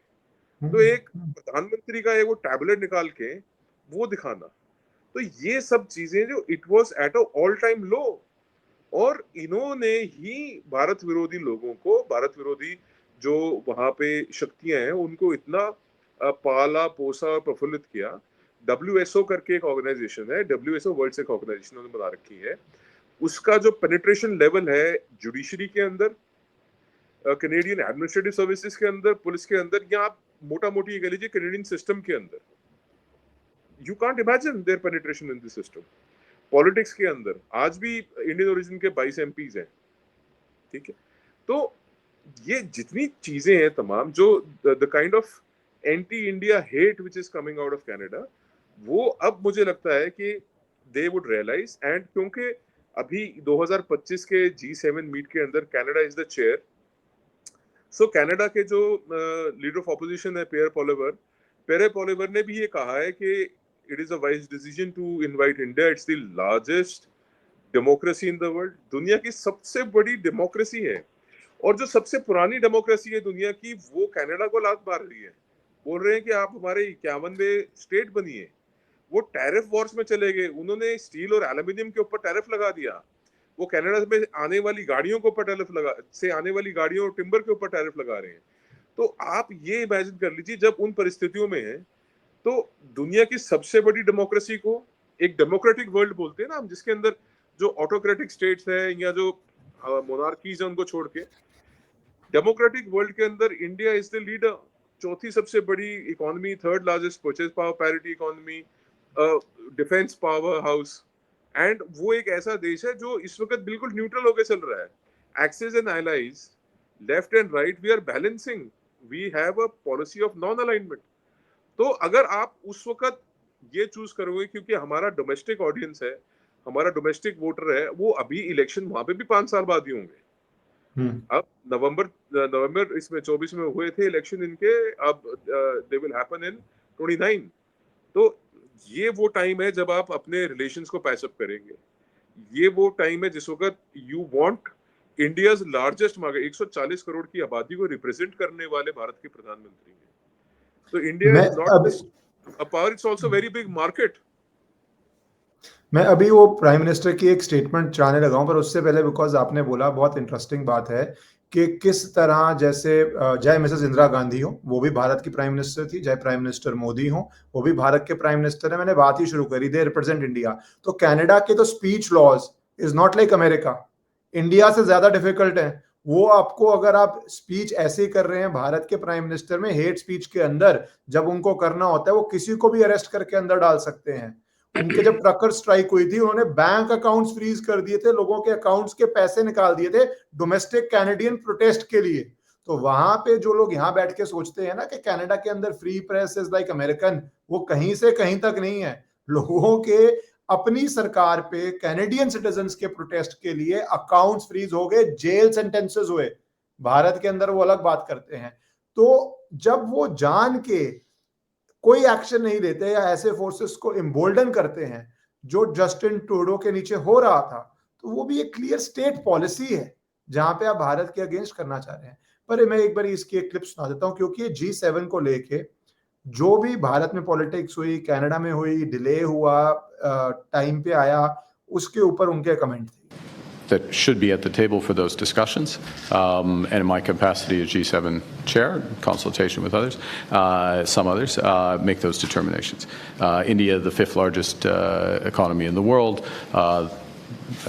तो एक प्रधानमंत्री का एक वो टैबलेट निकाल के वो दिखाना, तो ये सब चीजें जो it was at a all time low. और इन्होंने ही भारत विरोधी लोगों को, भारत विरोधी जो वहां पे शक्तियां हैं, उनको इतना पाला पोसा और प्रफुल्लित किया. WSO करके एक ऑर्गेनाइजेशन है, WSO वर्ल्ड सेक ऑर्गेनाइजेशन उन्होंने बना रखी है. उसका जो पेनिट्रेशन लेवल है जुडिशरी के अंदर, कैनेडियन एडमिनिस्ट्रेटिव सर्विसेज के अंदर, पुलिस के अंदर, या आप मोटा मोटी कह लीजिए कैनेडियन सिस्टम के अंदर, you can't imagine their penetration in this system. Politics के अंदर आज भी इंडियन ओरिजिन के 22 MPs हैं. ठीक है, तो ये जितनी चीजें हैं तमाम, जो the kind of anti India hate which is coming out of Canada, वो अब मुझे लगता है कि दे वुड रियलाइज. एंड क्योंकि अभी 2025 के G7 मीट के अंदर Canada is the chair, so Canada के जो लीडर ऑफ ऑपोजिशन है पेरे पॉलिवर ने भी ये कहा है कि it is a wise decision to invite India. It's the largest democracy in the world, दुनिया की सबसे बड़ी डेमोक्रेसी है, और जो सबसे पुरानी डेमोक्रेसी है दुनिया की, वो कनाडा को लात मार रही है. बोल रहे हैं कि आप हमारे 51वें स्टेट बनिए. वो टैरिफ वॉर्स में चले गए, उन्होंने स्टील और एल्यूमिनियम के ऊपर टैरिफ लगा दिया. वो कनाडा में आने वाली गाड़ियों के ऊपर गाड़ियों और टिम्बर के ऊपर टैरिफ लगा रहे हैं. तो आप ये इमेजिन कर लीजिए, जब उन परिस्थितियों में है, तो दुनिया की सबसे बड़ी डेमोक्रेसी को, एक डेमोक्रेटिक वर्ल्ड बोलते हैं ना हम, जिसके अंदर जो ऑटोक्रेटिक स्टेट्स हैं या जो मोनार्कीज हैं उनको छोड़ के, डेमोक्रेटिक वर्ल्ड के अंदर इंडिया इज द लीडर. चौथी सबसे बड़ी economy, third largest purchase power parity economy, defence power house, and वो एक ऐसा देश है जो इस वक्त बिल्कुल न्यूट्रल होकर चल रहा है. Axis and allies, left and right, we are balancing, we have a policy of non alignment. तो अगर आप उस वक्त ये चूज करोगे, क्योंकि हमारा डोमेस्टिक ऑडियंस है, हमारा डोमेस्टिक वोटर है, वो अभी इलेक्शन वहां पे भी 5 साल बाद ही होंगे. अब नवंबर इसमें 24 में हुए थे इलेक्शन इनके, अब दे विल हैपन इन 29. तो ये वो टाइम है जब आप अपने रिलेशंस को पैच अप करेंगे. ये वो टाइम है जिस वक्त you want India's largest market, 140 crore की आबादी को रिप्रेजेंट करने वाले भारत के प्रधानमंत्री हैं. तो India is not just a power, it's also very big market. मैं अभी वो प्राइम मिनिस्टर की एक स्टेटमेंट चाहने लगा हूँ, पर उससे पहले बिकॉज़ आपने बोला बहुत इंटरेस्टिंग बात है कि किस तरह जैसे चाहे मिसेस इंदिरा गांधी हो, वो भी भारत की प्राइम मिनिस्टर थी, चाहे प्राइम मिनिस्टर मोदी हो, वो भी भारत के प्राइम मिनिस्टर हैं। मैंने बात ही शुरू करी, दे रिप्रेजेंट इंडिया। तो कनाडा के तो speech laws is not like America. India से ज़्यादा डिफिकल्ट है। वो आपको अगर आप स्पीच ऐसे ही कर रहे हैं भारत के प्राइम मिनिस्टर में हेट स्पीच के अंदर, जब उनको करना होता है, वो किसी को भी अरेस्ट करके अंदर डाल सकते हैं। उनके जब ट्रकर स्ट्राइक हुई थी, उन्होंने बैंक अकाउंट्स फ्रीज कर दिए थे, लोगों के अकाउंट्स के पैसे निकाल दिए थे डोमेस्टिक कैनेडियन प्रोटेस्ट के लिए। तो वहां पे जो लोग यहाँ बैठ के सोचते हैं ना कि कनाडा के अंदर free press is like American, वो कहीं से कहीं तक नहीं है। लोगों के अपनी सरकार पे कैनेडियन सिटीजन्स के प्रोटेस्ट के लिए अकाउंट्स फ्रीज हो गए, जेल सेंटेंसेस हुए। भारत के अंदर वो अलग बात करते हैं। तो जब वो जान के कोई एक्शन नहीं लेते या ऐसे फोर्सेस को एम्बोल्डन करते हैं जो जस्टिन ट्रूडो के नीचे हो रहा था, तो वो भी एक क्लियर स्टेट पॉलिसी है जहां पे आप भारत के अगेंस्ट करना चाह रहे हैं। पर मैं एक बार इसकी एक क्लिप सुना देता हूं, क्योंकि G7 को लेके जो भी भारत में पॉलिटिक्स हुई, कनाडा में हुई, डिले हुआ, टाइम पे आया, उसके ऊपर उनके कमेंट थे। that should be at the table for those discussions. And in my capacity as G7 chair, in consultation with others, some others, make those determinations. India, the fifth largest economy in the world,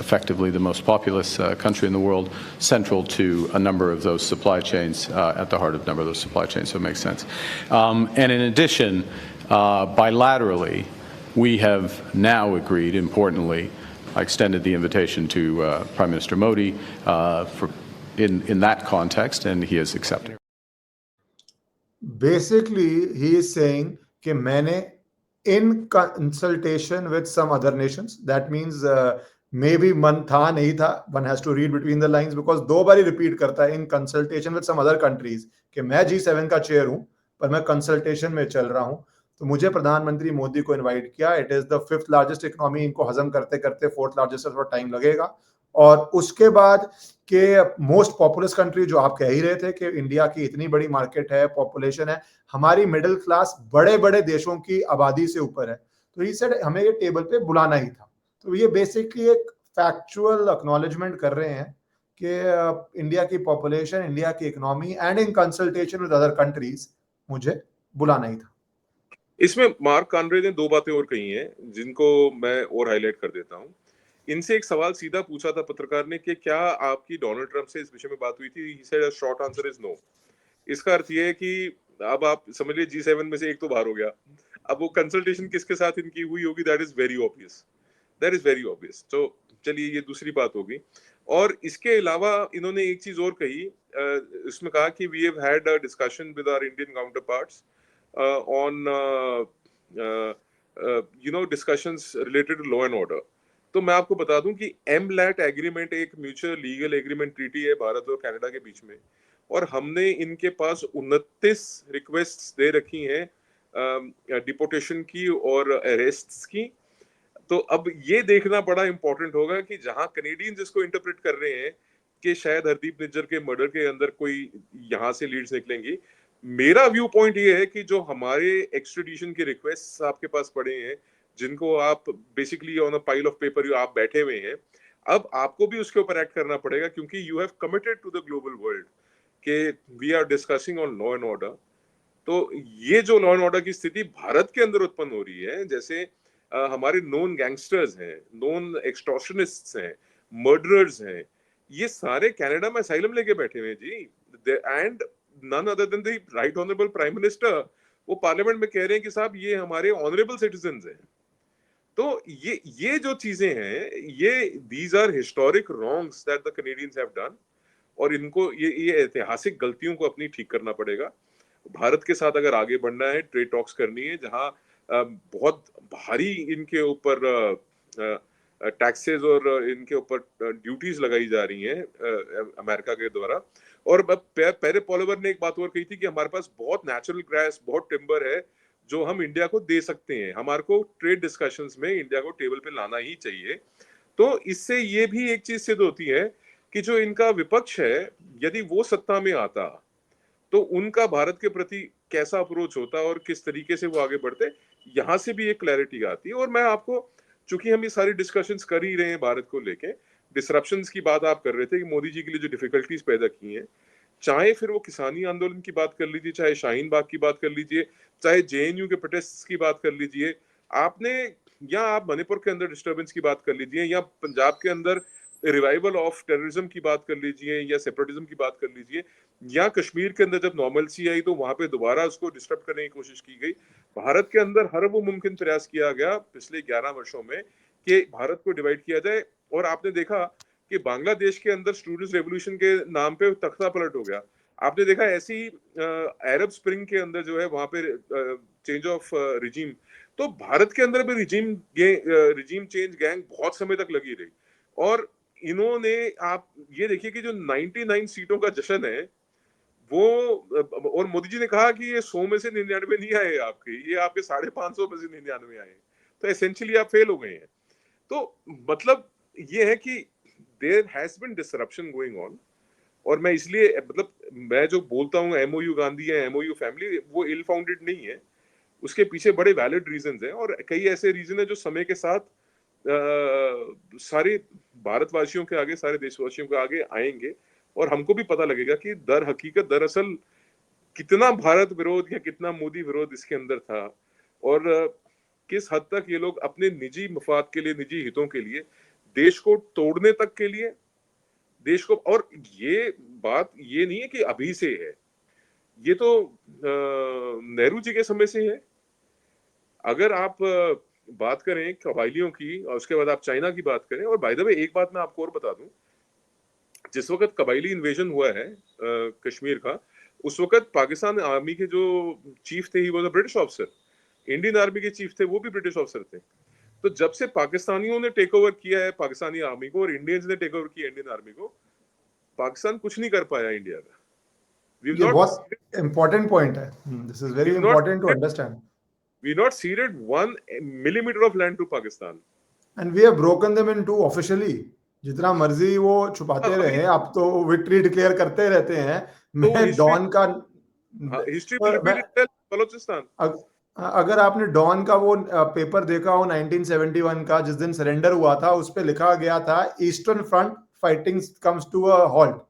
effectively the most populous country in the world, central to a number of those supply chains, at the heart of a number of those supply chains, so it makes sense. And in addition, bilaterally, we have now agreed, importantly, I extended the invitation to Prime Minister Modi in that context, and he has accepted. Basically, he is saying कि मैंने in consultation with some other nations, that means maybe मन था नहीं था, one has to read between the lines because दो बारी repeat करता है in consultation with some other countries कि मैं G7 का चेयर हूं, पर मैं कंसल्टेशन में चल रहा हूं। तो मुझे प्रधानमंत्री मोदी को इनवाइट किया। It is the fifth largest economy, इनको हजम करते करते फोर्थ लार्जेस्ट थोड़ा टाइम लगेगा। और उसके बाद के मोस्ट पॉपुलस कंट्री, जो आप कह ही रहे थे कि इंडिया की इतनी बड़ी मार्केट है, पॉपुलेशन है, हमारी मिडिल क्लास बड़े बड़े देशों की आबादी से ऊपर है। तो ये सेड हमें ये टेबल पे बुलाना ही था। तो ये बेसिकली एक फैक्चुअल एक्नॉलेजमेंट कर रहे हैं कि इंडिया की पॉपुलेशन, इंडिया की economy and in consultation with other countries मुझे बुलाना ही था। इसमें मार्क कॉनरे ने दो बातें और कही हैं जिनको मैं और हाईलाइट कर देता हूं। इनसे एक सवाल सीधा पूछा था पत्रकार ने कि क्या आपकी डोनाल्ड ट्रंप से इस विषय में बात हुई थी? He said short answer is no. इसका अर्थ ये है कि अब आप समझ लीजिए G7 में से एक तो बाहर हो गया। अब वो कंसल्टेशन किसके साथ इनकी हुई होगी, that is very obvious, that is very obvious. तो चलिए ये दूसरी बात होगी। और इसके अलावा इन्होंने एक चीज और कही, इसमें कहा कि we have had a discussion with our Indian counterparts on discussions related to law and order. तो मैं आपको बता दूं कि MLAT एग्रीमेंट एक म्यूचुअल लीगल एग्रीमेंट ट्रीटी है भारत और कनाडा के बीच में, और हमने इनके पास 29 रिक्वेस्ट दे रखी हैं डिपोटेशन की और अरेस्ट्स की। तो अब ये देखना बड़ा इंपॉर्टेंट होगा कि जहां कनेडियंस इसको इंटरप्रेट कर रहे हैं कि शायद हरदीप निज्जर के मर्डर के अंदर कोई यहां से लीड्स निकलेंगी, मेरा व्यू पॉइंट ये है कि जो हमारे एक्सट्रेडिशन के रिक्वेस्ट आपके पास पड़े हैं, जिनको आप basically on a pile of paper आप बैठे हुए हैं, अब आपको भी उसके ऊपर एक्ट करना पड़ेगा क्योंकि you have committed to the global world कि we are discussing on law and order. तो ये जो लॉ एंड ऑर्डर की स्थिति भारत के अंदर उत्पन्न हो रही है, जैसे हमारे नोन गैंगस्टर्स हैं, नोन एक्सटॉर्शनिस्ट्स हैं, मर्डरर्स हैं, ये सारे कनाडा में असाइलम लेके बैठे हुए हैं जी। And none other than the right honourable prime minister वो पार्लियामेंट में कह रहे हैं कि साहब ये हमारे ऑनरेबल सिटीजंस हैं। तो ये जो चीजें हैं, ये these are historic wrongs that the Canadians have done, और इनको ये ऐतिहासिक गलतियों को अपनी ठीक करना पड़ेगा। भारत के साथ अगर आगे बढ़ना है, ट्रेड टॉक्स करनी है, जहां बहुत भारी इनके ऊपर टैक्सेस और इनके ऊपर ड्यूटीज लगाई जा रही हैं अमेरिका के द्वारा। और पेरे पॉलिवर ने एक बात और कही थी कि हमारे पास बहुत नेचुरल ग्रास, बहुत टिम्बर है जो हम इंडिया को दे सकते हैं, हमारे को ट्रेड डिस्कशंस में इंडिया को टेबल पे लाना ही चाहिए। तो इससे ये भी एक चीज सिद्ध होती है कि जो इनका विपक्ष है, यदि वो सत्ता में आता तो उनका भारत के प्रति कैसा अप्रोच होता और किस तरीके से वो आगे बढ़ते, यहां से भी एक क्लैरिटी आती है। और मैं आपको चूंकि हम ये सारी डिस्कशंस कर ही रहे हैं भारत को लेके, डिसरप्शंस की बात आप कर रहे थे कि मोदी जी के लिए जो डिफिकल्टीज पैदा की हैं, चाहे फिर वो किसानी आंदोलन की बात कर लीजिए, चाहे शाहीन बाग की बात कर लीजिए, चाहे जेएनयू के प्रोटेस्ट की बात कर लीजिए, आपने, या आप मणिपुर के अंदर डिस्टर्बेंस की बात कर लीजिए, या पंजाब के अंदर रिवाइवल ऑफ टेररिज्म की बात कर लीजिए, या सेपरेटिज्म की बात कर लीजिए, या कश्मीर के अंदर जब नॉर्मलसी आई तो वहां पे दोबारा उसको डिस्टर्ब करने की कोशिश की गई। भारत के अंदर हर वो मुमकिन प्रयास किया गया पिछले 11 वर्षों में कि भारत को डिवाइड किया जाए, और आपने देखा कि बांग्लादेश के अंदर स्टूडेंट्स रेवोल्यूशन के नाम पे तख्ता पलट हो गया। आपने देखा ऐसी अरब स्प्रिंग के अंदर जो है वहां पे चेंज ऑफ रिजीम, तो भारत के अंदर भी रिजीम चेंज गैंग बहुत समय तक लगी रही। और इन्होंने, आप ये देखिए कि जो 99 सीटों का जश्न है वो, और मोदी जी ने कहा कि ये 100 में से 99 नहीं आए आपके, ये आपके 550 में से 99 आए, तो एसेंशियली आप फेल हो गए हैं। तो मतलब ये है कि there has been disruption going on, और मैं इसलिए, मतलब मैं जो बोलता हूँ एमओयू गांधी है, एमओयू फैमिली, वो इल फाउंडेड नहीं है, उसके पीछे बड़े वैलिड रीजंस हैं, और कई ऐसे रीजन है जो समय के साथ सारे भारतवासियों के आगे, सारे देशवासियों के आगे आएंगे, और हमको भी पता लगेगा कि दर हकीकत दरअसल कितना भारत विरोध या कितना मोदी विरोध इसके अंदर था, और किस हद तक ये लोग अपने निजी मफाद के लिए, निजी हितों के लिए, देश को तोड़ने तक के लिए, देश को, और ये बात ये नहीं है कि अभी से है, ये तो नेहरू जी के समय से है। अगर आप बात करें कबायलियों की, और उसके बाद आप चाइना की बात करें, और बाय द वे एक बात मैं आपको और बता दूं, जिस वक्त कबायली इन्वेजन हुआ है कश्मीर का, उस वक्त पाकिस्तान आर्मी के जो चीफ थे, he was a British officer, Indian army के चीफ थे वो भी ब्रिटिश ऑफिसर थे। तो जब से पाकिस्तानियों ने टेक ओवर किया है पाकिस्तानी आर्मी को, और इंडियंस ने टेक ओवर किया इंडियन आर्मी को, पाकिस्तान कुछ नहीं कर पाया इंडिया का। ये बहुत इंपॉर्टेंट पॉइंट है, this is very important to understand. We not ceded 1 millimeter of land to Pakistan. And we have broken them in two officially. जितना मर्जी वो छुपाते रहे, अब तो विक्ट्री डिक्लेयर करते रहते हैं। तो मैं डॉन का, history will repeat itself, Balochistan. अगर आपने डॉन का वो पेपर देखा हो 1971 का, जिस दिन सरेंडर हुआ था, उस पे लिखा गया था eastern front fighting comes to a halt,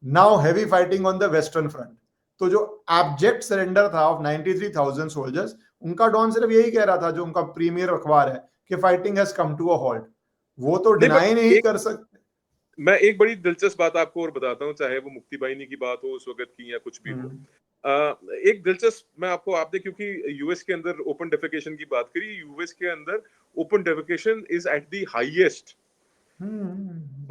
now heavy fighting on the western front. तो जो एब्जेक्ट सरेंडर था ऑफ 93,000 सोल्जर्स, उनका डॉन सिर्फ यही कह रहा था, जो उनका प्रीमियर अखबार है, कि fighting has come to a halt. वो तो डिनाई नहीं कर सकते। मैं एक बड़ी दिलचस्प बात आपको और बताता हूँ, चाहे वो मुक्ति बाहिनी की बात हो उस वक्त की या कुछ भी हो। एक दिलचस्प मैं आपने, क्योंकि यूएस के अंदर ओपन डेफिकेशन की बात करी, यूएस के अंदर open defecation is at the highest.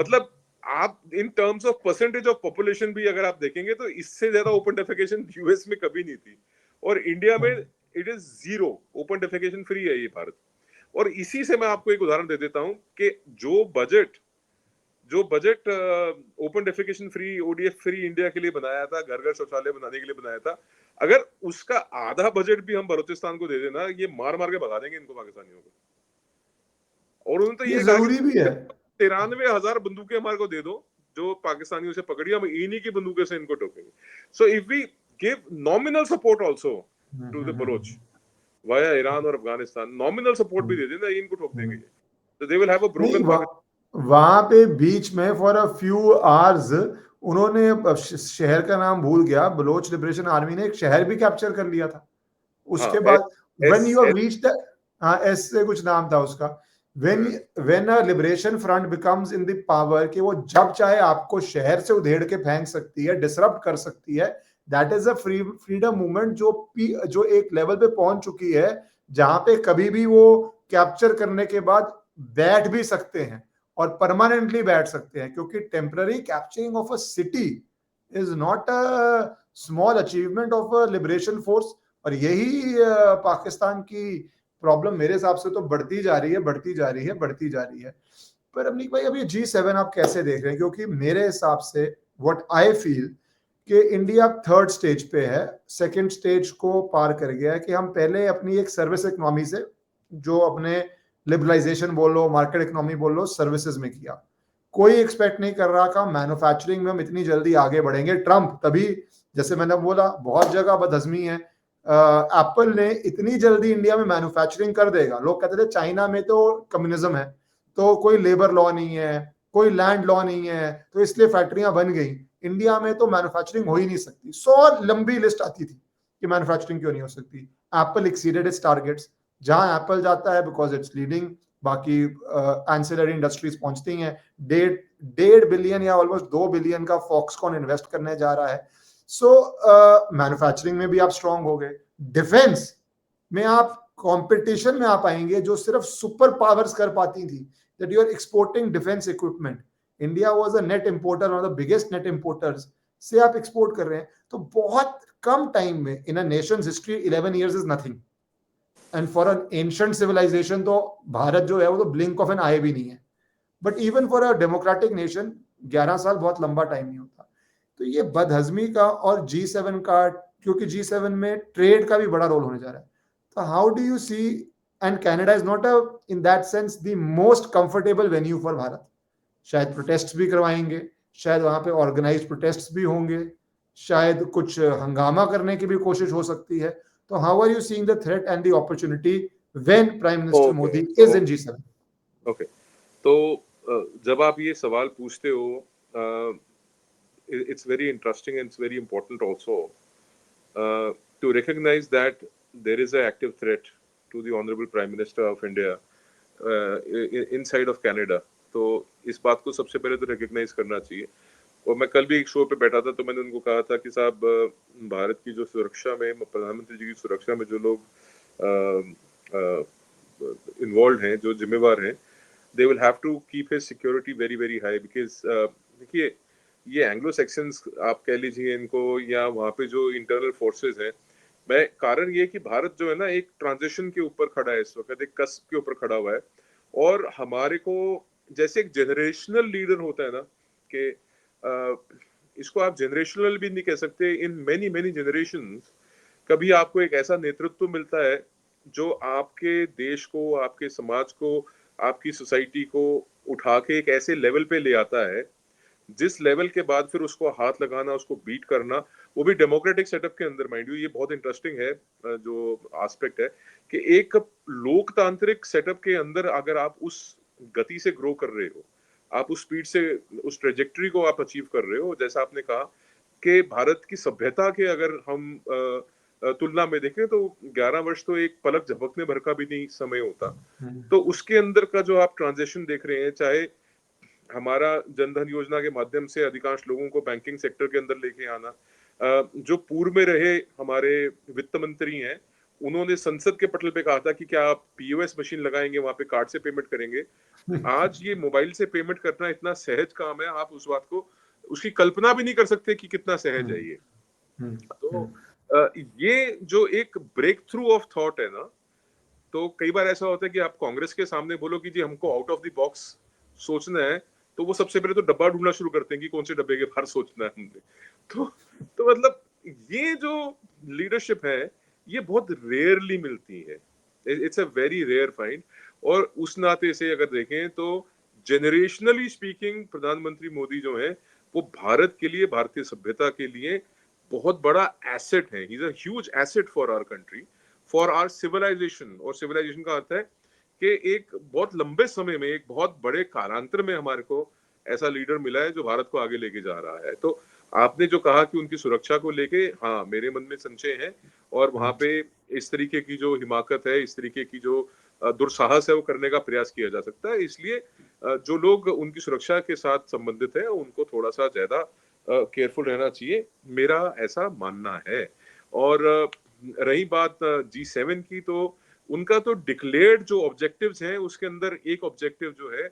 मतलब आप in terms of percentage of population भी अगर आप देखेंगे तो इससे ज्यादा ओपन डेफिकेशन यूएस में कभी नहीं थी, और इंडिया में it is 0, open defecation free है ये भारत। और इसी से मैं आपको एक उदाहरण दे देता हूं कि जो budget open defecation free, ODF free India के लिए बनाया था, घर घर शौचालय बनाने के लिए बनाया था, अगर उसका आधा बजट भी हम बलूचिस्तान को दे देना, ये मार मार के भगा देंगे इनको, पाकिस्तानियों को। और उन्होंने तो ये जरूरी भी है, 93,000 बंदूकें हमारे को दे दो जो पाकिस्तानियों से पकड़ी, हम इन्हीं की बंदूकें से इनको ठोकेंगे। So if we give nominal support also to the Baloch via Iran और अफगानिस्तान, नॉमिनल सपोर्ट भी दे देना, इनको ठोक देंगे, तो they will have a broken. वहां पे बीच में फॉर अ फ्यू आवर्स उन्होंने, शहर का नाम भूल गया, बलोच लिबरेशन आर्मी ने एक शहर भी कैप्चर कर लिया था। उसके बाद when you have reached the, S से कुछ नाम था उसका, when a liberation front becomes in the power, कि वो जब चाहे आपको शहर से उधेड़ के फेंक सकती है, डिसरप्ट कर सकती है, that is a freedom movement जो एक लेवल पे पहुंच चुकी है, जहां पे कभी भी वो कैप्चर करने के बाद बैठ भी सकते हैं, और परमानेंटली बैठ सकते हैं, क्योंकि temporary capturing of a city is not a small achievement of a liberation force. और यही पाकिस्तान की प्रॉब्लम मेरे हिसाब से तो बढ़ती जा रही है। पर अमनीक भाई, अभी G7 आप कैसे देख रहे हैं? क्योंकि मेरे हिसाब से व्हाट आई फील कि इंडिया 3rd स्टेज पे है, 2nd स्टेज को पार कर गया है, कि हम पहले अपनी एक सर्विस इकोनॉमी से, जो अपने लिबरलाइजेशन बोल लो, मार्केट इकोनॉमी बोल लो, सर्विसेज में किया, कोई एक्सपेक्ट नहीं कर रहा था मैन्युफैक्चरिंग में हम इतनी जल्दी आगे बढ़ेंगे। ट्रम्प तभी, जैसे मैंने बोला, बहुत जगह बदहजमी है, एप्पल ने इतनी जल्दी इंडिया में मैन्युफैक्चरिंग कर देगा। लोग कहते थे चाइना में तो कम्युनिज्म है, तो कोई लेबर लॉ नहीं है, कोई लैंड लॉ नहीं है, तो इसलिए फैक्ट्रियां बन गई। इंडिया में तो मैन्युफैक्चरिंग हो ही नहीं सकती। 100 लंबी लिस्ट आती थी कि मैन्युफैक्चरिंग क्यों नहीं हो सकती। Apple exceeded it's targets. जहां एप्पल जाता है बिकॉज इट्स लीडिंग, बाकी एंसिलरी इंडस्ट्रीज पहुंचती हैं। 1.5 बिलियन या ऑलमोस्ट 2 बिलियन का फॉक्सकॉन इन्वेस्ट करने जा रहा है। सो मैन्युफैक्चरिंग में भी आप स्ट्रांग हो गए। डिफेंस में आप कंपटीशन में आ पाएंगे जो सिर्फ सुपर पावर्स कर पाती थी, that you are exporting defence equipment. India was a net importer, one of the biggest net importers से आप एक्सपोर्ट कर रहे हैं। तो बहुत कम टाइम में, in a nation's history 11 years is nothing, and for an ancient civilization तो भारत जो है वो तो ब्लिंक ऑफ एन आई भी नहीं है। But even for a democratic nation 11 साल बहुत लंबा टाइम नहीं होता। तो ये बदहजमी का और G7 का, क्योंकि G7 में ट्रेड का भी बड़ा रोल होने जा रहा है। तो how do you see, and Canada is not a in that sense the most comfortable venue for Bharat. शायद प्रोटेस्ट भी करवाएंगे, शायद वहां पे ऑर्गेनाइज प्रोटेस्ट भी होंगे, शायद कुछ हंगामा करने की भी कोशिश हो सकती है। तो how are you seeing the threat and the opportunity when prime minister okay Modi तो इज इन G7? ओके तो जब आप ये सवाल पूछते हो, it's very interesting and it's very important also to recognize that there is an active threat to the Honorable Prime Minister of India inside of Canada. तो इस बात को सबसे पहले तो रिकग्नाइज करना चाहिए। और मैं कल भी एक शो पे बैठा था तो मैंने उनको कहा था कि साहब, भारत की जो सुरक्षा में, प्रधानमंत्री जी की सुरक्षा में जो लोग इन्वॉल्व हैं, जो जिम्मेवार हैं, they will have to keep his security very very high because देखिए, ये एंग्लो सेक्शंस आप कह लीजिए इनको, या वहाँ पे जो इंटरनल फोर्सेस हैं, मैं कारण ये कि भारत जो है ना एक ट्रांजिशन के ऊपर खड़ा है इस वक्त, एक कस्प के ऊपर खड़ा हुआ है। और हमारे को जैसे एक जनरेशनल लीडर होता है ना, कि इसको आप जनरेशनल भी नहीं कह सकते, इन मेनी मेनी जनरेशंस कभी आपको एक ऐसा नेतृत्व मिलता है जो आपके देश को, आपके समाज को, आपकी सोसाइटी को उठा के एक ऐसे लेवल पे ले आता है जिस लेवल के बाद फिर उसको हाथ लगाना, उसको बीट करना, वो भी डेमोक्रेटिक सेटअप के अंदर। माइंड यू, ये बहुत इंटरेस्टिंग है जो एस्पेक्ट है कि एक लोकतांत्रिक सेटअप के अंदर अगर आप उस गति से ग्रो कर रहे हो, आप उस स्पीड से, उस ट्रेजेक्टरी को आप अचीव कर रहे हो, जैसा आपने कहा कि भारत की सभ्यता के अगर हम तुलना में देखें तो 11 वर्ष तो एक पलक झपकने भर का भी नहीं समय होता। तो उसके अंदर का जो आप ट्रांजिशन देख रहे हैं, चाहे हमारा जनधन योजना के माध्यम से अधिकांश लोगों को बैंकिंग सेक्टर के अंदर लेके आना, जो पूर्व में रहे हमारे वित्त मंत्री हैं, उन्होंने संसद के पटल पे कहा था कि क्या आप पीओएस मशीन लगाएंगे, वहां पे कार्ड से पेमेंट करेंगे। आज ये मोबाइल से पेमेंट करना इतना सहज काम है, आप उस बात को, उसकी कल्पना भी नहीं कर सकते कि कितना सहज है ये। तो ये जो एक ब्रेक थ्रू ऑफ थॉट है ना, तो कई बार ऐसा होता है कि आप कांग्रेस के सामने बोलो कि जी हमको आउट ऑफ द बॉक्स सोचना है, तो वो सबसे पहले तो डब्बा ढूंढना शुरू करते हैं कि कौन से डब्बे के बाहर सोचना है हमने। तो मतलब ये जो लीडरशिप है, ये बहुत रेयरली मिलती है। It's a very rare find. और उस नाते से अगर देखें तो जनरेशनली स्पीकिंग प्रधानमंत्री मोदी जो है वो भारत के लिए, भारतीय सभ्यता के लिए बहुत बड़ा एसेट है। He is a huge asset for our country, for our civilisation. और सिविलाइजेशन का अर्थ है कि एक बहुत लंबे समय में, एक बहुत बड़े कालांतर में हमारे को ऐसा लीडर मिला है जो भारत को आगे लेके जा रहा है। तो आपने जो कहा कि उनकी सुरक्षा को लेके, हाँ, मेरे मन में संशय है। और वहां पे इस तरीके की जो हिमाकत है, इस तरीके की जो दुस्साहस है, वो करने का प्रयास किया जा सकता है। इसलिए जो लोग उनकी सुरक्षा के साथ संबंधित है, उनको थोड़ा सा ज्यादा केयरफुल रहना चाहिए, मेरा ऐसा मानना है। और रही बात G7 की, तो उनका तो डिक्लेयर्ड जो ऑब्जेक्टिव्स हैं उसके अंदर एक ऑब्जेक्टिव जो है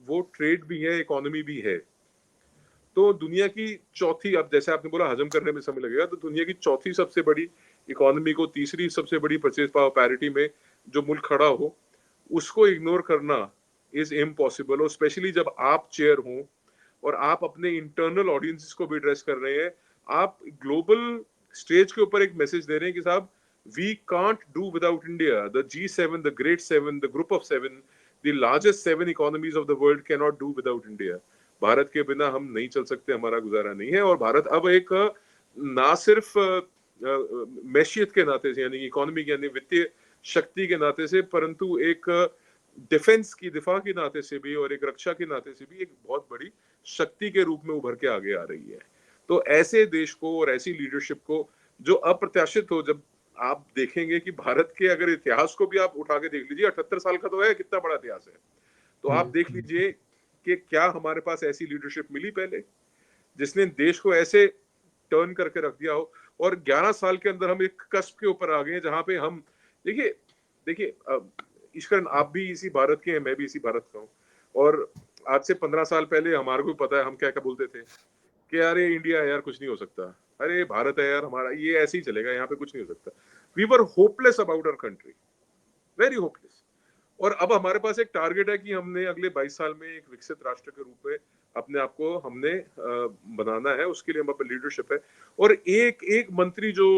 वो ट्रेड भी है, इकोनॉमी भी है। तो दुनिया की चौथी, अब जैसे आपने बोला हजम करने में समय लगेगा, तो दुनिया की चौथी सबसे बड़ी इकोनॉमी को तीसरी सबसे बड़ी परचेज पावर पैरिटी में जो मुल्क खड़ा हो, उसको इग्नोर करना इज इम्पॉसिबल। और स्पेशली जब आप चेयर हो और आप अपने इंटरनल ऑडियंसेस को भी एड्रेस कर रहे हैं, आप ग्लोबल स्टेज के ऊपर एक मैसेज दे रहे हैं कि साहब, we can't do without India. The G7, the great 7, the group of 7, the largest 7 economies of the world can not do without India. Bharat के बिना हम नहीं चल सकते, हमारा गुजारा नहीं है। और भारत अब एक ना सिर्फ मैशियत के नाते से, यानी इकोनॉमी यानी वित्तीय शक्ति के नाते से, परंतु एक दिफा के नाते से भी और एक रक्षा के नाते से भी एक बहुत बड़ी शक्ति के रूप में उभर के आगे आ रही है। तो ऐसे देश को और ऐसी लीडरशिप को जो अप्रत्याशित हो, जब आप देखेंगे कि भारत के अगर इतिहास को भी आप उठा के देख लीजिए, 78 साल का तो है, कितना बड़ा इतिहास है, तो आप देख लीजिए कि क्या हमारे पास ऐसी लीडरशिप मिली पहले जिसने देश को ऐसे टर्न करके रख दिया हो। और 11 साल के अंदर हम एक कस्प के ऊपर आ गए हैं जहां पे हम देखिए ईश्वरन, आप भी इसी भारत के हैं, मैं भी इसी भारत का हूँ, और आज से 15 साल पहले हमारे को पता है हम क्या क्या बोलते थे कि अरे इंडिया है यार, कुछ नहीं हो सकता, अरे भारत है यार हमारा, ये ऐसे ही चलेगा, यहाँ पे कुछ नहीं हो सकता। We were hopeless about our country, very hopeless. और अब हमारे पास एक टारगेट है कि हमने अगले 22 साल में एक विकसित राष्ट्र के रूप में अपने आप को हमने बनाना है, उसके लिए हमारे लीडरशिप है। और एक एक मंत्री जो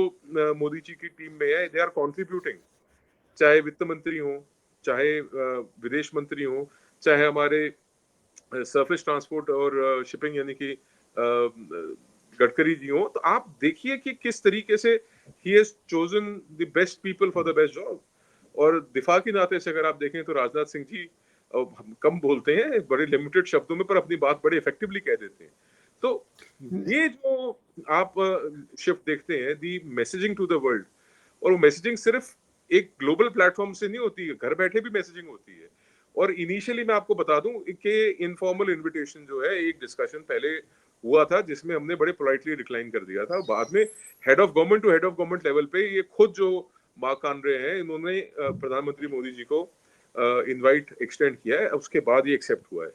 मोदी जी की टीम में है, दे आर कॉन्ट्रीब्यूटिंग, चाहे वित्त मंत्री हो, चाहे विदेश मंत्री हो, चाहे हमारे सरफेस ट्रांसपोर्ट और शिपिंग यानी कि गडकरी जी हो, तो आप देखिए कि किस तरीके से he has chosen the best people for the best job. और दिफा के नाते से अगर आप देखें तो राजनाथ सिंह जी हम कम बोलते हैं, बड़े लिमिटेड शब्दों में, पर अपनी बात बड़े इफेक्टिवली कह देते हैं। तो ये जो आप शिफ्ट देखते हैं, दी मैसेजिंग टू द वर्ल्ड, और वो मैसेजिंग सिर्फ एक ग्लोबल प्लेटफॉर्म से नहीं होती है, घर बैठे भी मैसेजिंग होती है। और इनिशियली मैं आपको बता दूं कि इनफॉर्मल इनविटेशन जो है, एक डिस्कशन पहले हुआ था जिसमें हमने बड़े पोलाइटली डिक्लाइन कर दिया था। बाद में head of government to head of government level पे ये खुद जो मार्क कानरे हैं, इन्होंने प्रधानमंत्री मोदी जी को इनवाइट एक्सटेंड किया है, उसके बाद ये एक्सेप्ट हुआ है।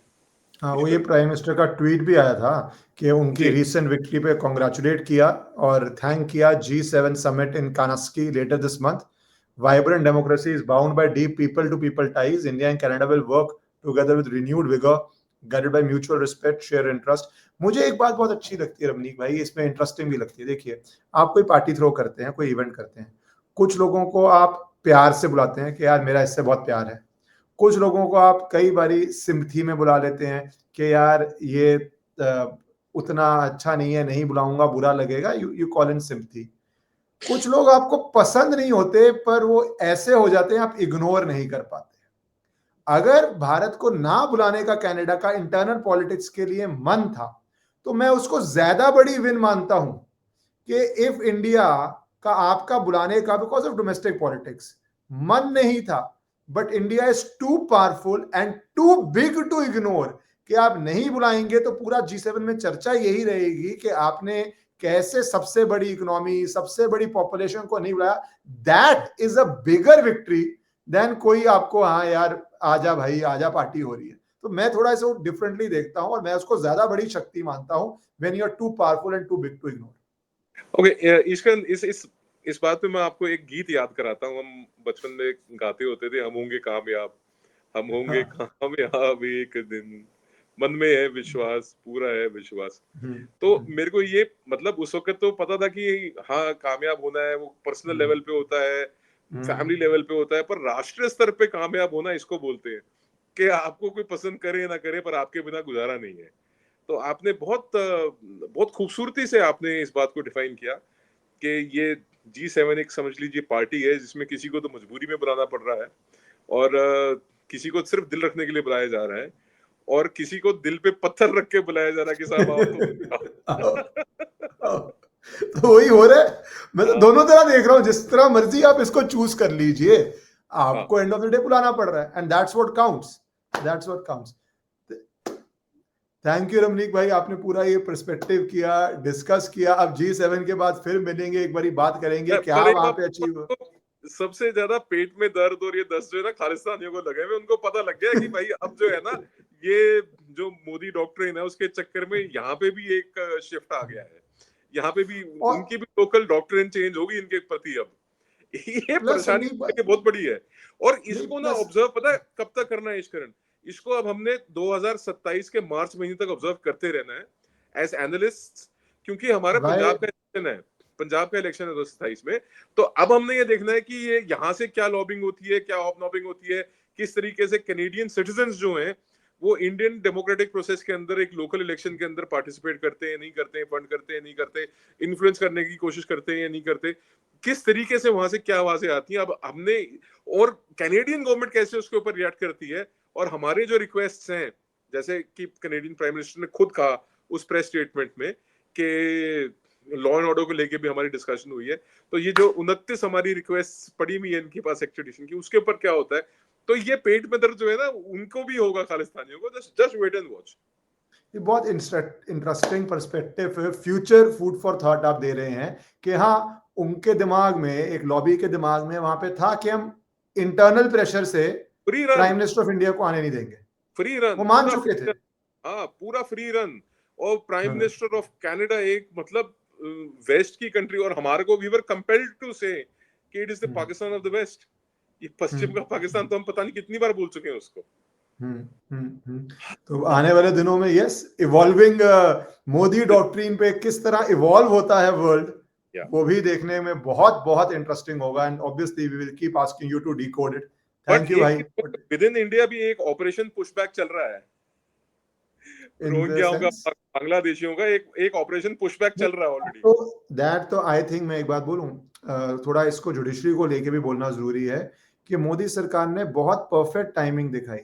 हाँ, वो ये प्राइम मिनिस्टर का ट्वीट भी आया था कि उनकी जी रीसेंट विक्ट्री पे कॉन्ग्रेचुलेट किया और थैंक किया G7 summit in Kananaskis later this month. Vibrant democracy is bound by deep people-to-people ties. India and Canada will work together with renewed vigor, guided by mutual respect, shared interest. मुझे एक बात बहुत अच्छी लगती है रमनीक भाई, इसमें इंटरेस्टिंग भी लगती है। देखिए, आप कोई पार्टी थ्रो करते हैं, कोई इवेंट करते हैं, कुछ लोगों को आप प्यार से बुलाते हैं कि यार मेरा इससे बहुत प्यार है, कुछ लोगों को आप कई बारी सिम्पथी में बुला लेते हैं कि यार ये उतना अच्छा नहीं है, नहीं बुलाऊंगा, बुरा लगेगा, यू कॉल इन सिम्पथी। कुछ लोग आपको पसंद नहीं होते, पर वो ऐसे हो जाते हैं आप इग्नोर नहीं कर पाते। अगर भारत को ना बुलाने का कनाडा का इंटरनल पॉलिटिक्स के लिए मन था, तो मैं उसको ज्यादा बड़ी विन मानता हूं कि इफ इंडिया का आपका बुलाने का बिकॉज ऑफ डोमेस्टिक पॉलिटिक्स मन नहीं था, but India is too powerful and too big to ignore, कि आप नहीं बुलाएंगे तो पूरा G7 में चर्चा यही रहेगी कि आपने कैसे सबसे बड़ी इकोनॉमी, सबसे बड़ी पॉपुलेशन को नहीं बुलाया। That is a bigger victory than कोई आपको हाँ यार आजा भाई आजा पार्टी हो रही है। तो मैं थोड़ा इसको डिफरेंटली देखता हूं और मैं उसको ज्यादा बड़ी शक्ति मानता हूं when you are too powerful and too big to ignore. Okay, Ishwar, इस बात पे मैं आपको एक गीत याद कराता हूँ। हम बचपन में गाते होते थे, हम होंगे कामयाब, हम होंगे कामयाब एक दिन, मन में है विश्वास, पूरा है विश्वास। तो मेरे को ये मतलब उस वक्त तो पता था कि हाँ कामयाब होना है, वो पर्सनल लेवल पे होता है, फैमिली लेवल पे होता है, पर राष्ट्रीय स्तर पे कामयाब होना इसको बोलते हैं कि आपको कोई पसंद करे ना करे, पर आपके बिना गुजारा नहीं है। तो आपने बहुत खूबसूरती से आपने इस बात को डिफाइन किया कि ये G7 एक समझ लीजिए पार्टी है जिसमें किसी को तो मजबूरी में बुलाना पड़ रहा है, और किसी को सिर्फ दिल रखने के लिए बुलाया जा रहा है, और किसी को दिल पे पत्थर रख के बुलाया जा रहा है कि साहब आओ तो तो वही हो रहा है। मैं तो दोनों तरह देख रहा हूँ, जिस तरह मर्जी आप इसको चूज कर लीजिए, आपको एंड ऑफ द डे बुलाना पड़ रहा है, and that's what counts, that's what counts. Thank you Ramnik भाई, आपने पूरा ये पर्सपेक्टिव किया, डिस्कस किया। अब G7 के बाद फिर मिलेंगे, एक बारी बात करेंगे क्या वहां पे अचीव। सबसे ज्यादा पेट में दर्द और ये दस्त जो है ना खालिस्तानियों को लगे हुए, उनको पता लग गया कि भाई अब जो है ना ये जो मोदी डॉक्ट्रिन है उसके चक्कर में यहाँ पे भी एक शिफ्ट आ गया है, यहाँ पे भी उनकी भी लोकल डॉक्ट्रिन चेंज होगी इनके प्रति। अब ये परेशानी बहुत बड़ी है, और इसको ना ऑब्जर्व पता है कब तक करना है इश्करण, इसको अब हमने 2027 के मार्च महीने तक ऑब्जर्व करते रहना है एज एनालिस्ट, क्योंकि हमारा पंजाब का इलेक्शन है, पंजाब का इलेक्शन है 2027 में। तो अब हमने ये देखना है कि ये यहाँ से क्या लॉबिंग होती है, क्या ऑफ लॉबिंग होती है, किस तरीके से कैनेडियन सिटीजन्स जो हैं वो इंडियन डेमोक्रेटिक प्रोसेस के अंदर एक लोकल इलेक्शन के अंदर पार्टिसिपेट करते हैं नहीं करते हैं, फंड करते हैं नहीं करते, इन्फ्लुएंस करने की कोशिश करते हैं या नहीं करते, किस तरीके से वहां से क्या आवाजें आती हैं। अब हमने और कैनेडियन गवर्नमेंट कैसे उसके ऊपर रिएक्ट करती है, और हमारे जो रिक्वेस्ट हैं, जैसे कि कैनेडियन प्राइम मिनिस्टर ने खुद कहा उस प्रेस स्टेटमेंट में कि लॉ एंड ऑर्डर को लेके भी हमारी डिस्कशन हुई है, तो ये जो 29 हमारी रिक्वेस्ट पड़ी हुई है इनके पास एक्सट्रेडिशन की, उसके ऊपर क्या होता है, तो ये पेट में दर्द जो है ना उनको भी होगा खालिस्तानियों को, जस्ट वेट एंड वॉच। ये बहुत इंटरेस्टिंग पर्सपेक्टिव है, फ्यूचर फूड फॉर थॉट आप दे रहे हैं कि हाँ उनके दिमाग में, एक लॉबी के दिमाग में वहां पे था कि हम इंटरनल प्रेशर से free run, prime minister of India को आने नहीं देंगे, फ्री रन, वो मान चुके थे। हाँ पूरा फ्री रन। और प्राइम हाँ। मिनिस्टर ऑफ कनाडा एक मतलब वेस्ट की कंट्री, और हमारे को we were compelled to say कि it is the Pakistan of the west. ये पश्चिम का पाकिस्तान तो हम पता नहीं कितनी बार बोल चुके हैं उसको। तो आने वाले दिनों में यस, इवॉल्विंग मोदी डॉक्ट्रिन पे किस तरह इवॉल्व होता है वर्ल्ड, वो भी देखने में बहुत बहुत इंटरेस्टिंग होगा, and obviously we will keep asking you to decode it. Thank you भाई। विद इन इंडिया भी एक ऑपरेशन पुशबैक चल रहा है, रोहिंग्याओं का, बांग्लादेशियों का एक ऑपरेशन पुशबैक चल रहा है ऑलरेडी। तो दैट तो आई थिंक मैं एक बात बोलूं, थोड़ा इसको जुडिशरी को लेके भी बोलना जरूरी है कि मोदी सरकार ने बहुत परफेक्ट टाइमिंग दिखाई।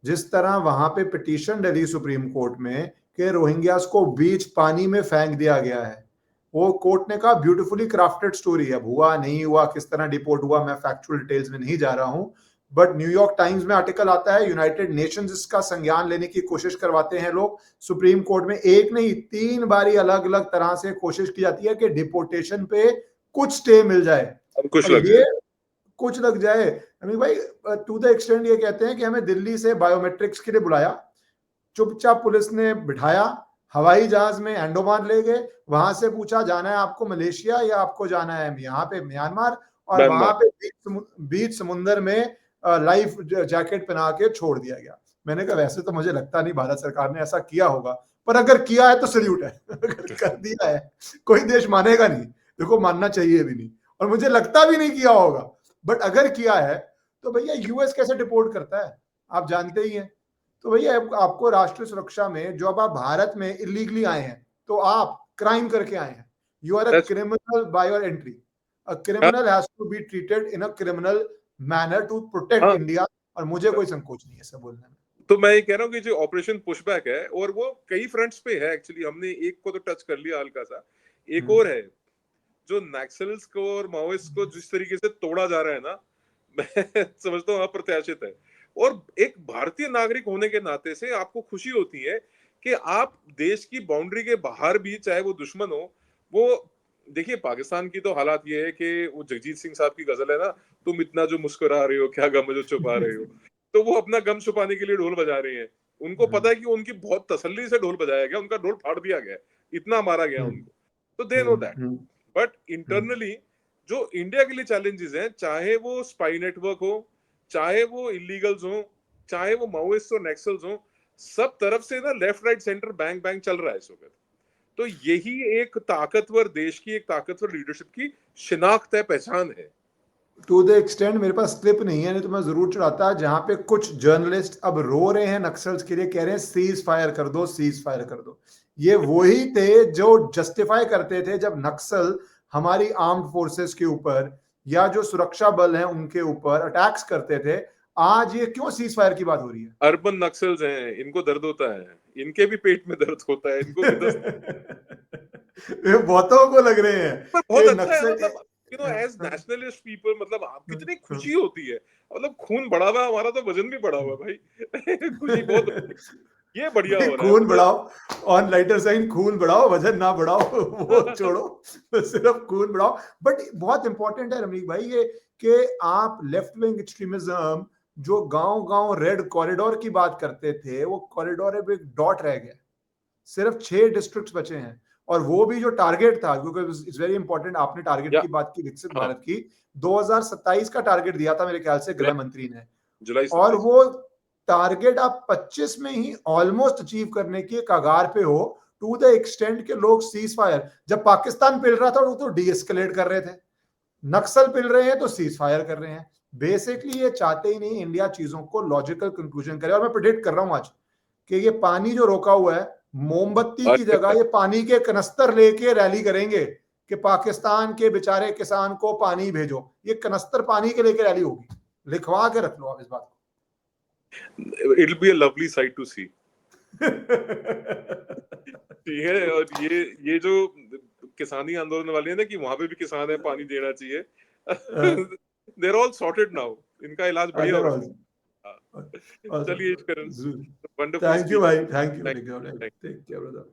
जिस तरह वहां पे पिटीशन डली सुप्रीम कोर्ट में कि रोहिंग्यास को बीच पानी में फेंक दिया गया है, वो कोर्ट ने कहा ब्यूटीफुली क्राफ्टेड स्टोरी है, हुआ नहीं हुआ, किस तरह डिपोर्ट हुआ, मैं फैक्चुअल डिटेल्स में नहीं जा रहा हूं, बट न्यूयॉर्क टाइम्स में आर्टिकल आता है, यूनाइटेड नेशंस इसका संज्ञान लेने की कोशिश करवाते हैं लोग, सुप्रीम कोर्ट में एक नहीं 3 बारी अलग अलग तरह से कोशिश की जाती है कि डिपोर्टेशन पे कुछ स्टे मिल जाए, कुछ लग जाए। अमीर भाई टू द एक्सटेंड ये कहते हैं कि हमें दिल्ली से बायोमेट्रिक्स के लिए बुलाया, चुपचाप पुलिस ने बिठाया, हवाई जहाज में अंडोमान ले गए, वहां से पूछा जाना है आपको मलेशिया या आपको जाना है यहाँ पे म्यांमार, और वहां पे बीच समुंदर में लाइफ जैकेट पहना के छोड़ दिया गया। मैंने कहा वैसे तो मुझे लगता नहीं भारत सरकार ने ऐसा किया होगा, पर अगर किया है तो सल्यूट है। अगर कर दिया है कोई देश मानेगा नहीं, देखो मानना चाहिए भी नहीं, और मुझे लगता भी नहीं किया होगा, बट अगर किया है तो भैया यूएस कैसे डिपोर्ट करता है आप जानते ही हैं। तो भैया आपको राष्ट्रीय सुरक्षा में, जो अब आप भारत में इलीगली आए हैं तो आप क्राइम करके आए हैं, you are a criminal by your entry, a criminal has to be treated in a criminal manner to protect India, और मुझे कोई संकोच नहीं है ऐसा बोलने में। तो मैं ये कह रहा हूँ कि जो ऑपरेशन पुशबैक है, और वो कई फ्रंट्स पे है एक्चुअली, हमने एक को तो टच कर लिया हल्का सा, एक और है जो नक्सल्स को और माओइस्ट को जिस तरीके से तोड़ा जा रहा है ना, मैं समझता हूँ अप्रत्याशित है। और एक भारतीय नागरिक होने के नाते से आपको खुशी होती है कि आप देश की बाउंड्री के बाहर भी, चाहे वो दुश्मन हो, वो देखिए पाकिस्तान की तो हालात ये है कि वो जगजीत सिंह साहब की गजल है ना, तुम इतना जो मुस्कुरा रहे हो क्या गम जो छुपा रहे हो, तो वो अपना गम छुपाने के लिए ढोल बजा रहे हैं। उनको पता है कि उनकी बहुत तसल्ली से ढोल बजाया गया, उनका ढोल फाड़ दिया गया, इतना मारा गया उनको, तो they know that. But internally जो इंडिया के लिए चैलेंजेस हैं, चाहे वो स्पाई नेटवर्क हो, चाहे वो इलीगल्स हो, चाहे वो माओइस्ट और नक्सल्स हो, सब तरफ से ना left right centre bang bang चल रहा है इस वक्त। तो यही एक ताकतवर देश की, एक ताकतवर लीडरशिप की शिनाख्त है, पहचान है। टू द एक्सटेंड मेरे पास क्लिप नहीं है, नहीं तो मैं जरूर चढ़ाता, जहां पे कुछ जर्नलिस्ट अब रो रहे हैं नक्सल्स के लिए, कह रहे हैं सीज फायर कर दो, सीज फायर कर दो। ये वही थे जो जस्टिफाई करते थे जब नक्सल हमारी आर्म्ड फोर्सेस के ऊपर या जो सुरक्षा बल हैं उनके ऊपर अटैक्स करते थे। आज ये क्यों सीज फायर की बात हो रही है? अर्बन नक्सल्स हैं, इनको दर्द होता है, इनके भी पेट में दर्द होता है, इनको भी बहुतों को लग रहे हैं बहुत अच्छा है, मतलब you know as nationalist people, मतलब कितनी खुशी होती है, मतलब खून बढ़ा हुआ हमारा, तो वजन भी बढ़ा हुआ भाई। खुशी बहुत, ये बढ़िया हो रहा है। खून बढ़ाओ, ऑन लाइटर साइन, खून बढ़ाओ, वजन ना बढ़ाओ, वो छोड़ो, सिर्फ खून बढ़ाओ। बट बहुत इंपॉर्टेंट है रमनीक भाई ये कि आप लेफ्ट विंग एक्सट्रीमिज्म, जो गांव-गांव रेड कॉरिडोर की बात करते थे, वो कॉरिडोर अब एक डॉट रह गया, सिर्फ 6 डिस्ट्रिक्ट्स बचे हैं, और वो भी जो टारगेट था, क्योंकि इट्स वेरी इंपॉर्टेंट, आपने टारगेट की बात की, विकसित भारत की, 2027 का टारगेट दिया था मेरे ख्याल से गृह मंत्री ने, और वो टारगेट आप 25 में ही ऑलमोस्ट अचीव करने की कगार पे हो, टू द एक्सटेंट के लोग सीज फायर, जब पाकिस्तान पिल रहा था तो डी-एस्केलेट कर रहे थे, नक्सल पिल रहे हैं तो सीज फायर कर रहे हैं। बेसिकली ये चाहते ही नहीं इंडिया चीजों को लॉजिकल कंक्लूजन करे, और मैं प्रेडिक्ट कर रहा हूं आज कि ये पानी जो रोका हुआ है, मोमबत्ती की जगह ये पानी के कनस्तर लेके रैली करेंगे कि पाकिस्तान के बेचारे किसान को पानी भेजो। ये कनस्तर पानी के लेके रैली होगी, लिखवा के रख लो आप इस बात को। It'll be a lovely sight to see. ठीक है, और ये जो किसानी आंदोलन वाले हैं ना कि वहां पे भी किसान है, पानी देना चाहिए, they're all sorted now. इनका इलाज बढ़िया हो रहा है। चलिए Karan, wonderful thank you speaking. भाई, thank you, Thank you. Take care brother.